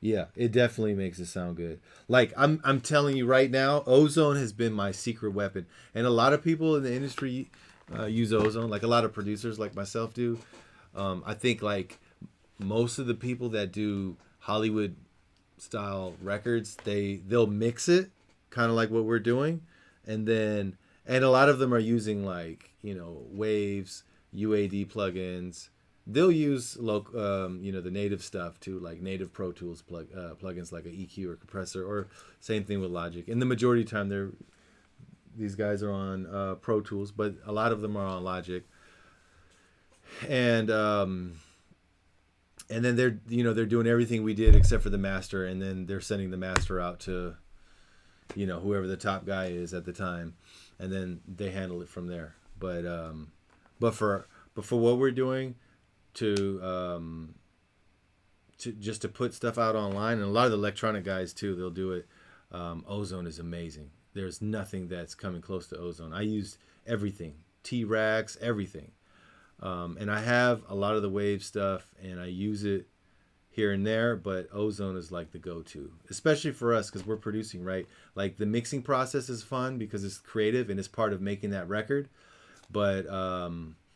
Yeah, it definitely makes it sound good. Like I'm telling you right now, Ozone has been my secret weapon, and a lot of people in the industry use Ozone. Like a lot of producers, like myself, do. I think like most of the people that do Hollywood style records, they'll mix it, kind of like what we're doing, and a lot of them are using like waves, UAD plugins. They'll use the native stuff too, like native Pro Tools plugins like an EQ or compressor, or same thing with Logic. And the majority of the time, these guys are on Pro Tools, but a lot of them are on Logic. And then they're doing everything we did except for the master, and then they're sending the master out to whoever the top guy is at the time, and then they handle it from there. But for what we're doing, to just to put stuff out online, and a lot of the electronic guys too, they'll do it. Ozone is amazing. There's nothing that's coming close to Ozone. I used everything, T-Racks, everything, and I have a lot of the wave stuff, and I use it here and there. But Ozone is like the go-to, especially for us because we're producing, right? Like the mixing process is fun because it's creative and it's part of making that record. But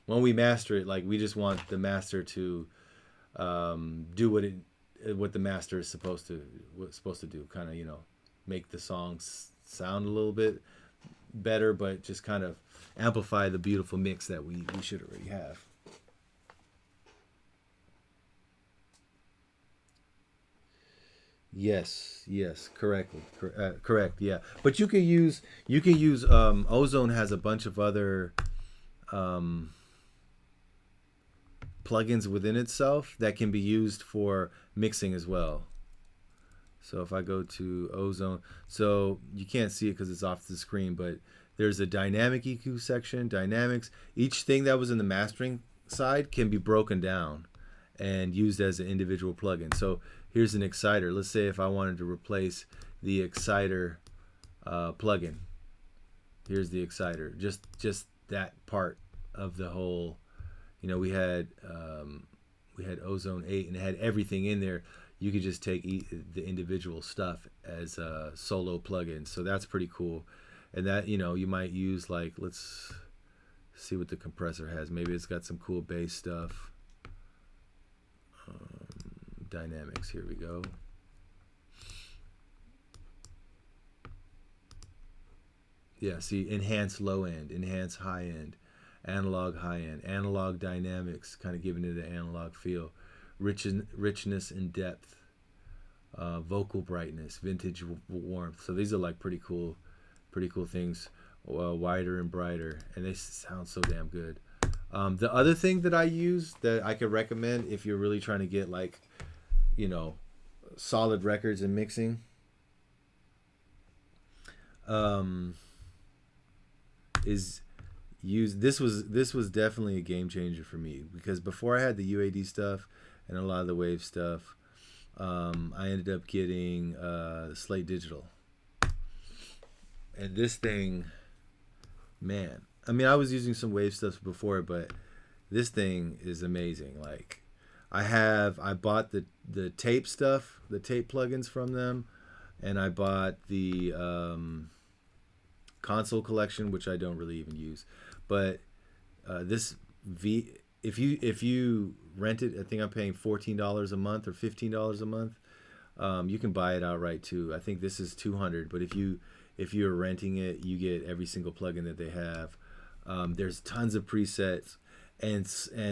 when we master it, like we just want the master to do what the master is supposed to do, kind of make the songs sound a little bit better, but just kind of amplify the beautiful mix that we should already have. Yes, correct, yeah. But you can use Ozone has a bunch of other plugins within itself that can be used for mixing as well. So if I go to Ozone, so you can't see it because it's off the screen, but there's a dynamic EQ section, dynamics. Each thing that was in the mastering side can be broken down and used as an individual plugin. So here's an exciter. Let's say if I wanted to replace the exciter plugin. Here's the exciter. Just that part of the whole. We had we had Ozone 8, and it had everything in there. You could just take the individual stuff as solo plugins. So that's pretty cool. And that, you might use, like, let's see what the compressor has. Maybe it's got some cool bass stuff. Dynamics, here we go. Yeah, see, enhance low end, enhance high end, analog high end, analog dynamics, kind of giving it an analog feel, richness and depth, vocal brightness, vintage warmth. So these are like pretty cool things. Wider and brighter, and they sound so damn good. The other thing that I use that I could recommend if you're really trying to get, like, solid records and mixing, is use this was definitely a game changer for me, because before I had the UAD stuff and a lot of the wave stuff, I ended up getting Slate Digital, and this thing, man, I mean, I was using some wave stuff before, but this thing is amazing. Like, I bought the tape stuff, the tape plugins from them, and I bought the console collection, which I don't really even use. But if you rent it, I think I'm paying $14 a month or $15 a month. You can buy it outright too. I think this is $200, but if you're renting it, you get every single plugin that they have. There's tons of presets, and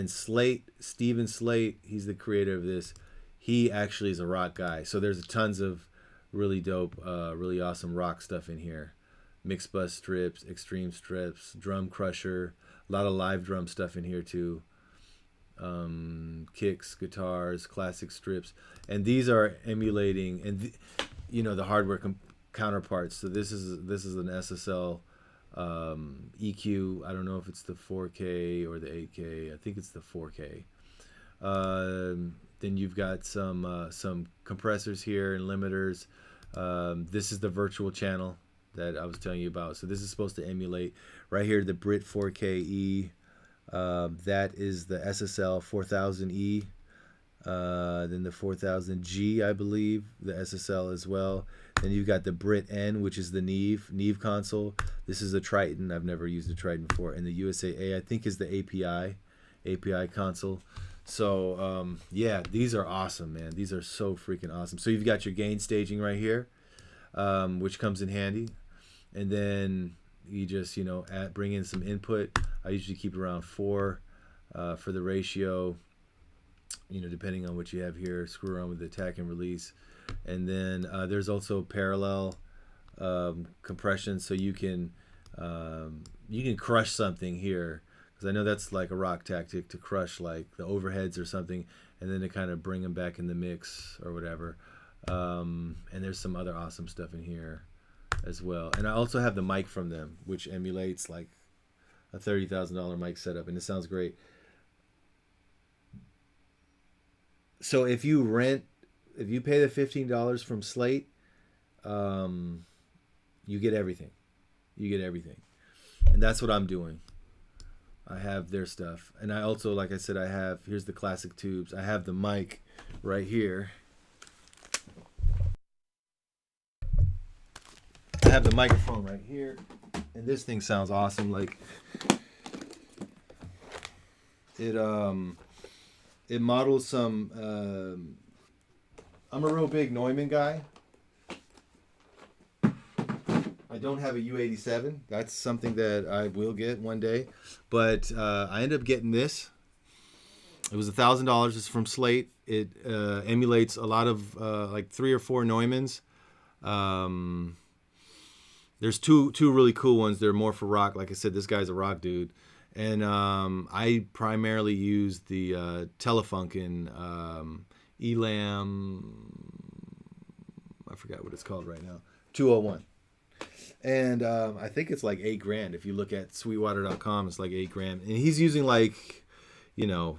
Steven Slate, he's the creator of this. He actually is a rock guy, so there's tons of really dope, really awesome rock stuff in here. Mix bus strips, extreme strips, drum crusher, a lot of live drum stuff in here too. Kicks, guitars, classic strips, and these are emulating the hardware counterparts. So this is an SSL EQ. I don't know if it's the 4K or the 8K. I think it's the 4K. Then you've got some compressors here and limiters. This is the virtual channel that I was telling you about. So this is supposed to emulate right here the Brit 4K-E. That is the SSL 4000E. Then the 4000G, I believe, the SSL as well. Then you've got the Brit N, which is the Nimh console. This is a Triton. I've never used a Triton before. And the USAA, I think, is the API console. So yeah, these are awesome, man. These are so freaking awesome. So you've got your gain staging right here, which comes in handy. And then you just bring in some input. I usually keep around 4 for the ratio, depending on what you have here. Screw around with the attack and release. And then there's also parallel compression, so you can crush something here, because I know that's like a rock tactic, to crush like the overheads or something, and then to kind of bring them back in the mix or whatever. And there's some other awesome stuff in here as well. And I also have the mic from them, which emulates like a $30,000 mic setup, and it sounds great. So if you pay the $15 from Slate, you get everything. And that's what I'm doing. I have their stuff. And I also, like I said, here's the classic tubes. I have the mic right here. I have the microphone right here. And this thing sounds awesome. Like, it models some, I'm a real big Neumann guy. I don't have a U87. That's something that I will get one day. But I ended up getting this. It was $1,000. It's from Slate. It emulates a lot of like 3 or 4 Neumanns. There's two really cool ones. They're more for rock. Like I said, this guy's a rock dude. And I primarily use the Telefunken Elam, I forgot what it's called right now, 201. And I think it's like $8,000. If you look at sweetwater.com, it's like $8,000. And he's using like,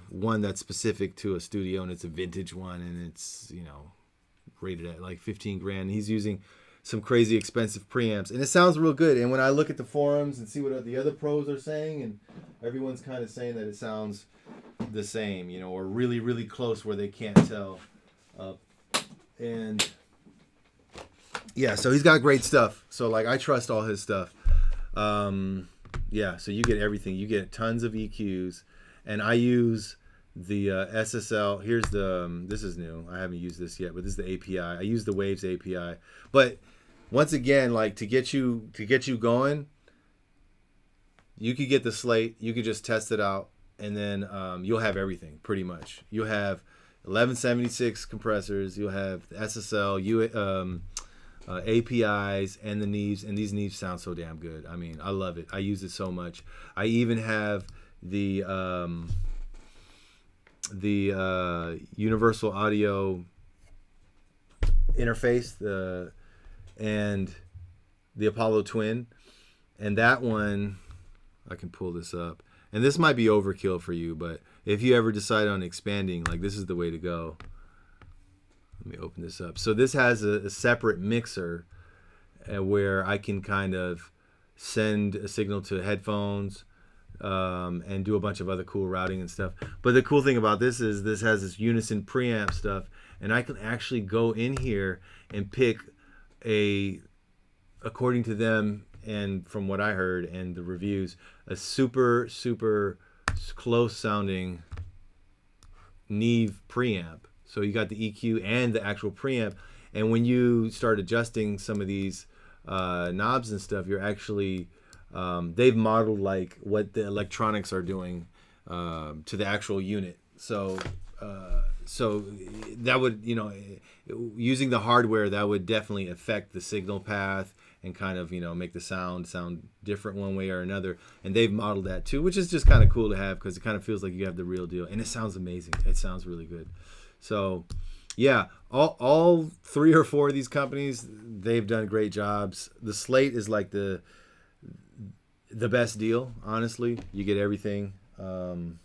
one that's specific to a studio, and it's a vintage one, and it's, rated at like $15,000. He's using some crazy expensive preamps, and it sounds real good. And when I look at the forums and see what the other pros are saying, and everyone's kind of saying that it sounds the same, you know, or really, really close where they can't tell. And yeah, so he's got great stuff. So like, I trust all his stuff. Yeah, so you get everything. You get tons of EQs, and I use the SSL. Here's the this is new. I haven't used this yet, but this is the API. I use the Waves API. But once again, like to get you going, you could get the slate. You could just test it out, and then you'll have everything pretty much. You'll have 1176 compressors. You'll have the SSL, APIs, and the Nimhs, and these Nimhs sound so damn good. I mean, I love it. I use it so much. I even have the Universal Audio interface, and the Apollo Twin, and that one, I can pull this up. And this might be overkill for you, but if you ever decide on expanding, like, this is the way to go. Let me open this up. So this has a separate mixer where I can kind of send a signal to headphones, and do a bunch of other cool routing and stuff. But the cool thing about this is this has this Unison Preamp stuff, and I can actually go in here and pick according to them and from what I heard and the reviews, a super, super close sounding Nimh preamp. So you got the EQ and the actual preamp. And when you start adjusting some of these knobs and stuff, you're actually, they've modeled like what the electronics are doing to the actual unit. So that would, you know, using the hardware, that would definitely affect the signal path and kind of, you know, make the sound different one way or another. And they've modeled that too, which is just kind of cool to have because it kind of feels like you have the real deal. And it sounds amazing. It sounds really good. So yeah, all 3 or 4 of these companies, they've done great jobs. The Slate is like the best deal, honestly. You get everything. And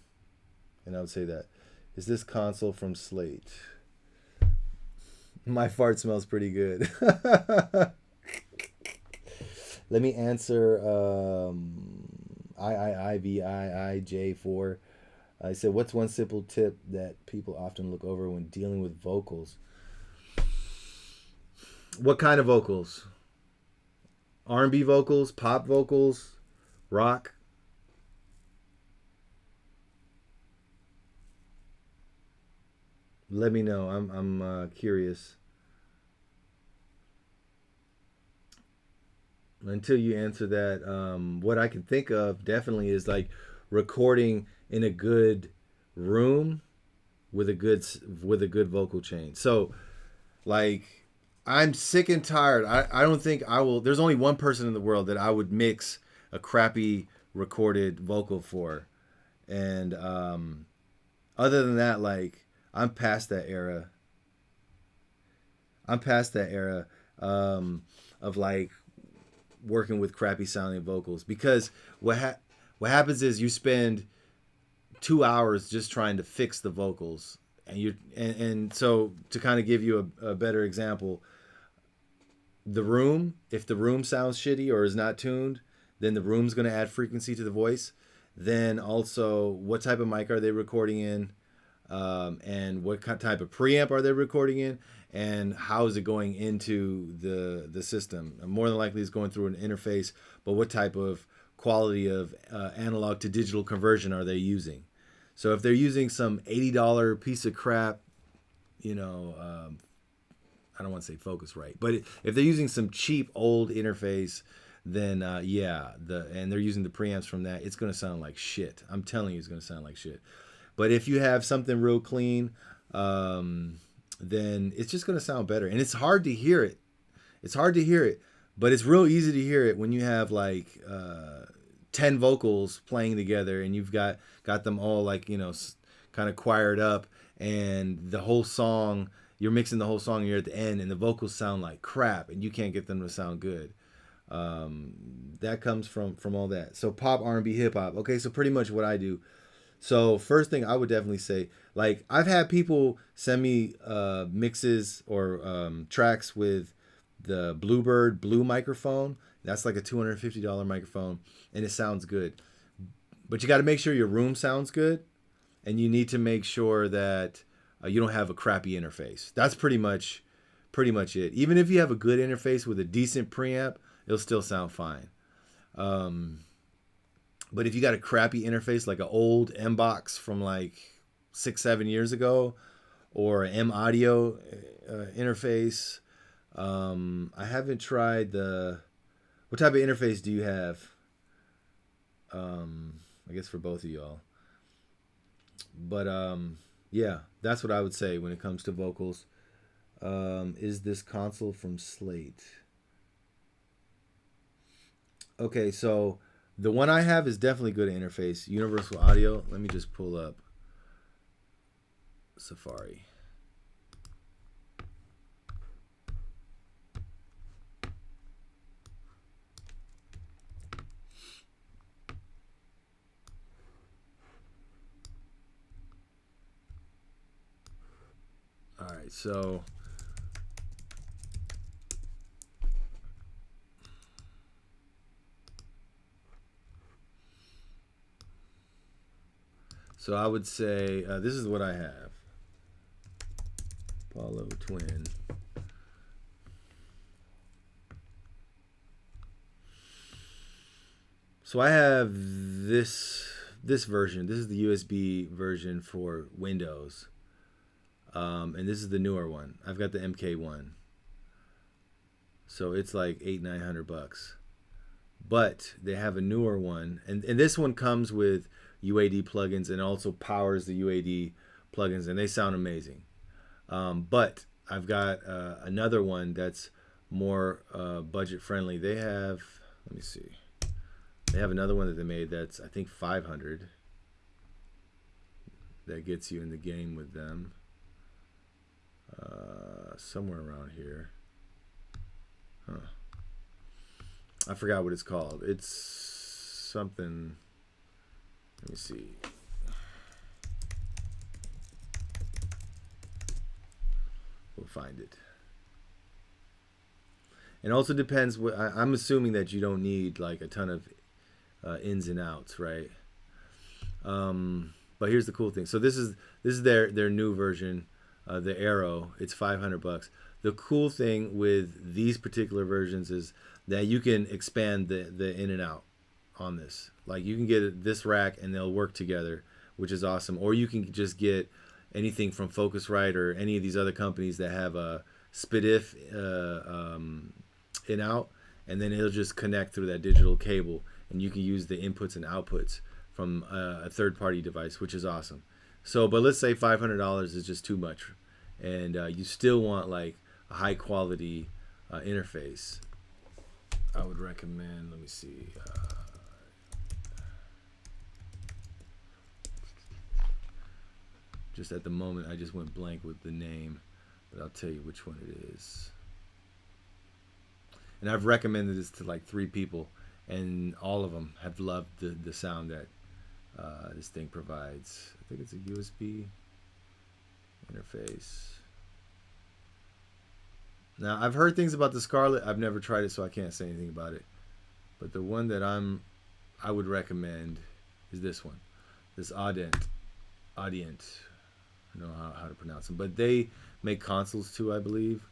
I would say that. Is this console from Slate? My fart smells pretty good. Let me answer IIIVIIJ4. I said, what's one simple tip that people often look over when dealing with vocals? What kind of vocals? R&B vocals, pop vocals, rock? Let me know. I'm curious. Until you answer that, what I can think of definitely is like recording in a good room with a good vocal chain. So like, I'm sick and tired. I don't think I will. There's only one person in the world that I would mix a crappy recorded vocal for. And other than that, like, I'm past that era. Of like working with crappy sounding vocals, because what happens is you spend 2 hours just trying to fix the vocals, and so to kind of give you a better example, if the room sounds shitty or is not tuned, then the room's going to add frequency to the voice. Then also, what type of mic are they recording in? And what type of preamp are they recording in, and how is it going into the system? And more than likely it's going through an interface, but what type of quality of analog to digital conversion are they using? So if they're using some $80 piece of crap, you know, I don't want to say Focusrite, but if they're using some cheap old interface, then and they're using the preamps from that, it's going to sound like shit. I'm telling you, it's going to sound like shit. But if you have something real clean, then it's just going to sound better. And it's hard to hear it. But it's real easy to hear it when you have like 10 vocals playing together and you've got them all like, you know, kind of choired up, and the whole song, you're mixing the whole song and you're at the end and the vocals sound like crap and you can't get them to sound good. That comes from all that. So pop, R&B, hip hop. Okay, so pretty much what I do. So first thing I would definitely say, like, I've had people send me mixes or tracks with the Bluebird Blue microphone. That's like a $250 microphone, and it sounds good. But you got to make sure your room sounds good, and you need to make sure that you don't have a crappy interface. That's pretty much it. Even if you have a good interface with a decent preamp, it'll still sound fine. But if you got a crappy interface, like an old M box from like 6-7 years ago, or an M audio interface, I haven't tried the. What type of interface do you have? I guess for both of y'all. But yeah, that's what I would say when it comes to vocals. Is this console from Slate? Okay, so the one I have is definitely good interface. Universal Audio. Let me just pull up Safari. All right, so I would say this is what I have. Apollo Twin. So I have this version. This is the USB version for Windows. And this is the newer one. I've got the MK1. So it's like $800-900. But they have a newer one, and this one comes with UAD plugins and also powers the UAD plugins, and they sound amazing. But I've got another one that's more budget friendly. They have, let me see, they have another one that they made that's I think $500. That gets you in the game with them. Somewhere around here. Huh. I forgot what it's called. It's something. Let me see. We'll find it. It also depends. I'm assuming that you don't need like a ton of ins and outs, right? But here's the cool thing. So this is their new version, the Arrow. It's $500. The cool thing with these particular versions is that you can expand the in and out on this. Like you can get this rack and they'll work together, which is awesome. Or you can just get anything from Focusrite or any of these other companies that have a SPDIF in out, and then it'll just connect through that digital cable, and you can use the inputs and outputs from a third-party device, which is awesome. So, but let's say $500 is just too much, and you still want like a high-quality interface. I would recommend, let me see, just at the moment I just went blank with the name, but I'll tell you which one it is. And I've recommended this to like 3 people, and all of them have loved the sound that this thing provides. I think it's a USB interface. Now, I've heard things about the Scarlett. I've never tried it, so I can't say anything about it. But the one that I would recommend is this one. This Audient. I don't know how to pronounce them. But they make consoles too, I believe.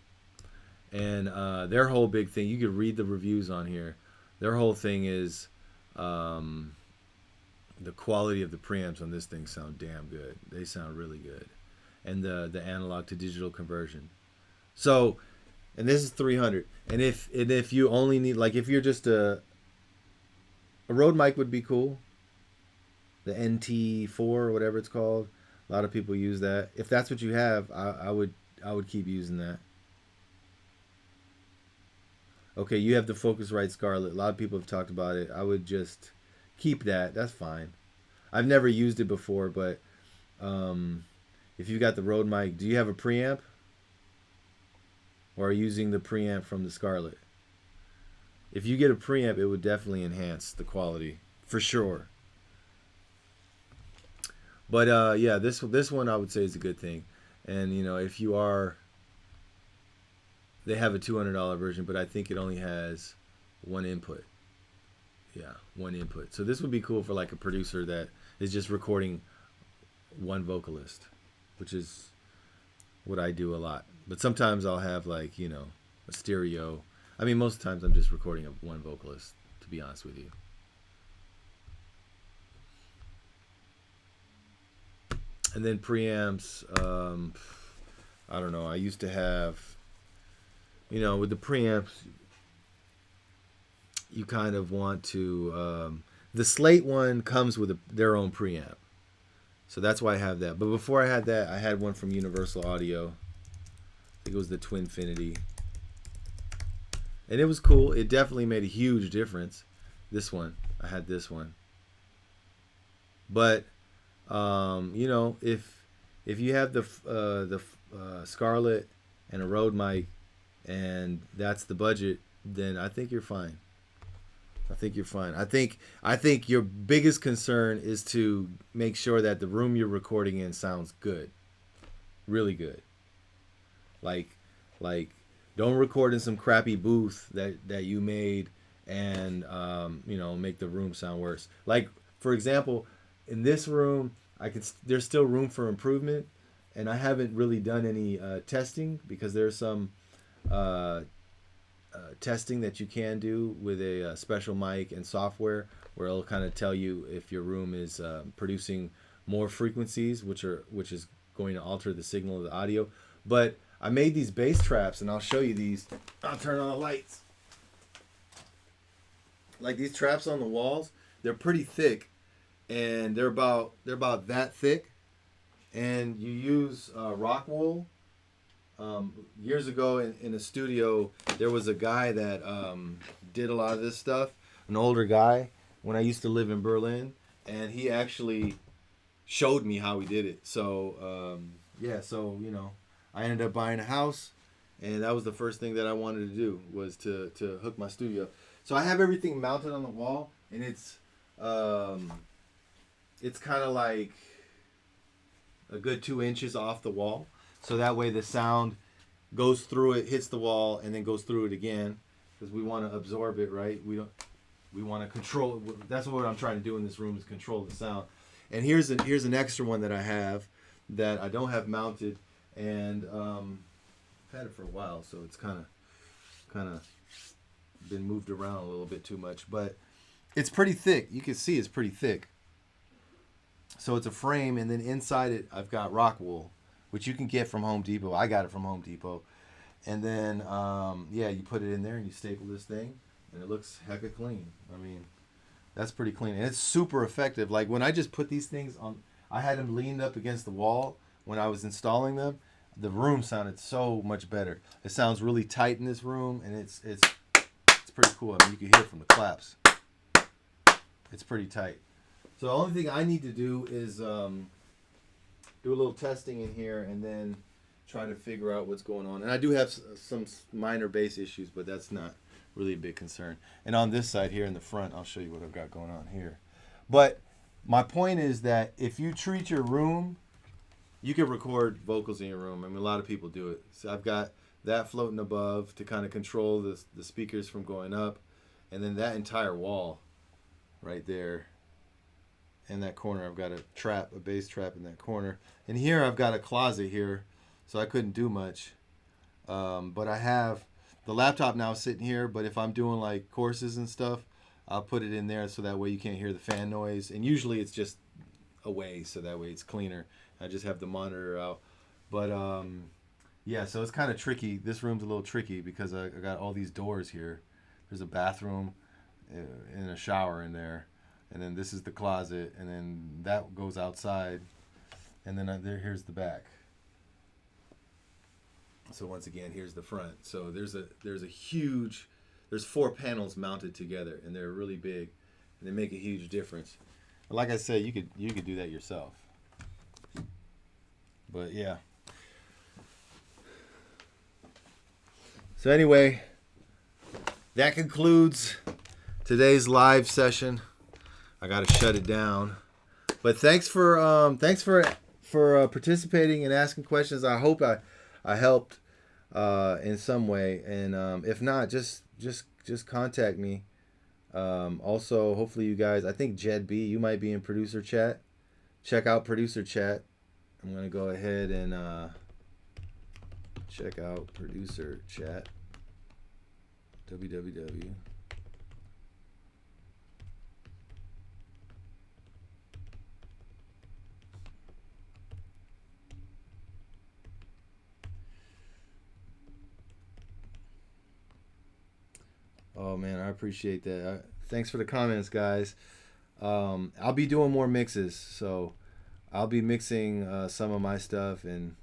And their whole big thing, you could read the reviews on here. Their whole thing is the quality of the preamps on this thing sound damn good. They sound really good. And the analog to digital conversion. So, and this is $300. And if you only need, like, if you're just a Rode mic would be cool. The NT4 or whatever it's called. A lot of people use that. If that's what you have, I would keep using that. Okay, you have the Focusrite Scarlett. A lot of people have talked about it. I would just keep that. That's fine. I've never used it before, but if you got the Rode mic, do you have a preamp? Or are you using the preamp from the Scarlett? If you get a preamp, it would definitely enhance the quality, for sure. But yeah, this one I would say is a good thing. And you know, if you are They have a $200 version, but I think it only has one input. Yeah, one input. So this would be cool for like a producer that is just recording one vocalist, which is what I do a lot. But sometimes I'll have like, you know, a stereo. I mean, most times I'm just recording one vocalist, to be honest with you. And then preamps, I don't know. I used to have, you know, with the preamps, you kind of want to, the Slate one comes with their own preamp. So that's why I have that. But before I had that, I had one from Universal Audio. I think it was the Twinfinity. And it was cool. It definitely made a huge difference. This one. I had this one. But, you know, if you have the Scarlett and a Rode mic and that's the budget, then I think you're fine. I think you're fine. I think your biggest concern is to make sure that the room you're recording in sounds good. Really good. Like don't record in some crappy booth that you made and you know, make the room sound worse. Like, for example, in this room, there's still room for improvement, and I haven't really done any testing because there's some testing that you can do with a special mic and software where it'll kind of tell you if your room is producing more frequencies, which is going to alter the signal of the audio. But I made these bass traps, and I'll show you these. I'll turn on the lights. Like these traps on the walls, they're pretty thick, and they're about that thick. And you use rock wool. Years ago in a studio, there was a guy that did a lot of this stuff, an older guy, when I used to live in Berlin, and he actually showed me how he did it. So, yeah, so, you know, I ended up buying a house, and that was the first thing that I wanted to do, was to hook my studio. So I have everything mounted on the wall, and it's kind of like a good 2 inches off the wall. So that way the sound goes through it, hits the wall, and then goes through it again, because we want to absorb it, right? We want to control. That's what I'm trying to do in this room, is control the sound. And here's an extra one that I have that I don't have mounted, and I've had it for a while, so it's kind of been moved around a little bit too much, but it's pretty thick. You can see it's pretty thick. So it's a frame, and then inside it I've got rock wool, which you can get from Home Depot. I got it from Home Depot. And then, yeah, you put it in there and you staple this thing, and it looks hecka clean. I mean, that's pretty clean. And it's super effective. Like, when I just put these things on, I had them leaned up against the wall when I was installing them. The room sounded so much better. It sounds really tight in this room, and it's pretty cool. I mean, you can hear it from the claps. It's pretty tight. So the only thing I need to do is do a little testing in here, and then try to figure out what's going on. And I do have some minor bass issues, but that's not really a big concern. And on this side here in the front, I'll show you what I've got going on here. But my point is that if you treat your room, you can record vocals in your room. I mean, a lot of people do it. So I've got that floating above to kind of control the speakers from going up. And then that entire wall right there in that corner, I've got a bass trap in that corner. And here I've got a closet here, so I couldn't do much. But I have the laptop now sitting here, but if I'm doing like courses and stuff, I'll put it in there so that way you can't hear the fan noise. And usually it's just away, so that way it's cleaner. I just have the monitor out. But yeah, so it's kind of tricky. This room's a little tricky because I got all these doors here. There's a bathroom and a shower in there. And then this is the closet, and then that goes outside, and then here's the back. So once again, here's the front. So there's a 4 panels mounted together, and they're really big, and they make a huge difference. But like I said, you could do that yourself. But yeah. So anyway, that concludes today's live session. I gotta shut it down, but thanks for participating and asking questions. I hope I helped. in some way. And if not, just contact me. Also, hopefully you guys, I think Jed B, you might be in producer chat. Check out producer chat. I'm gonna go ahead and check out producer chat. www. Oh man, I appreciate that. Thanks for the comments, guys. I'll be doing more mixes, so I'll be mixing some of my stuff. And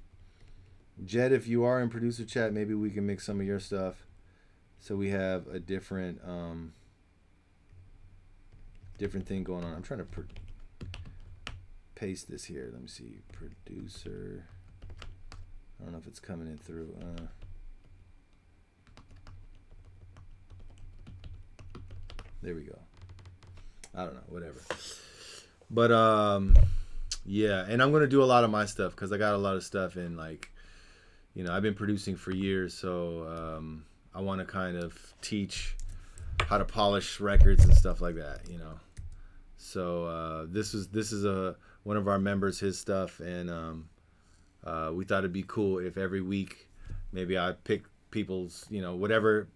Jed, if you are in producer chat, maybe we can mix some of your stuff, so we have a different different thing going on. I'm trying to paste this here. Let me see, producer. I don't know if it's coming in through. There we go. I don't know, whatever. But yeah, and I'm gonna do a lot of my stuff because I got a lot of stuff in, like, you know, I've been producing for years, so I want to kind of teach how to polish records and stuff like that, you know. So this is one of our members, his stuff, and we thought it'd be cool if every week maybe I pick people's, you know, whatever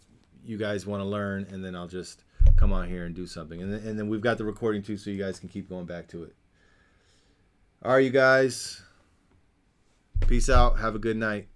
you guys want to learn, and then I'll just come on here and do something. And then we've got the recording too, so you guys can keep going back to it. All right, you guys. Peace out. Have a good night.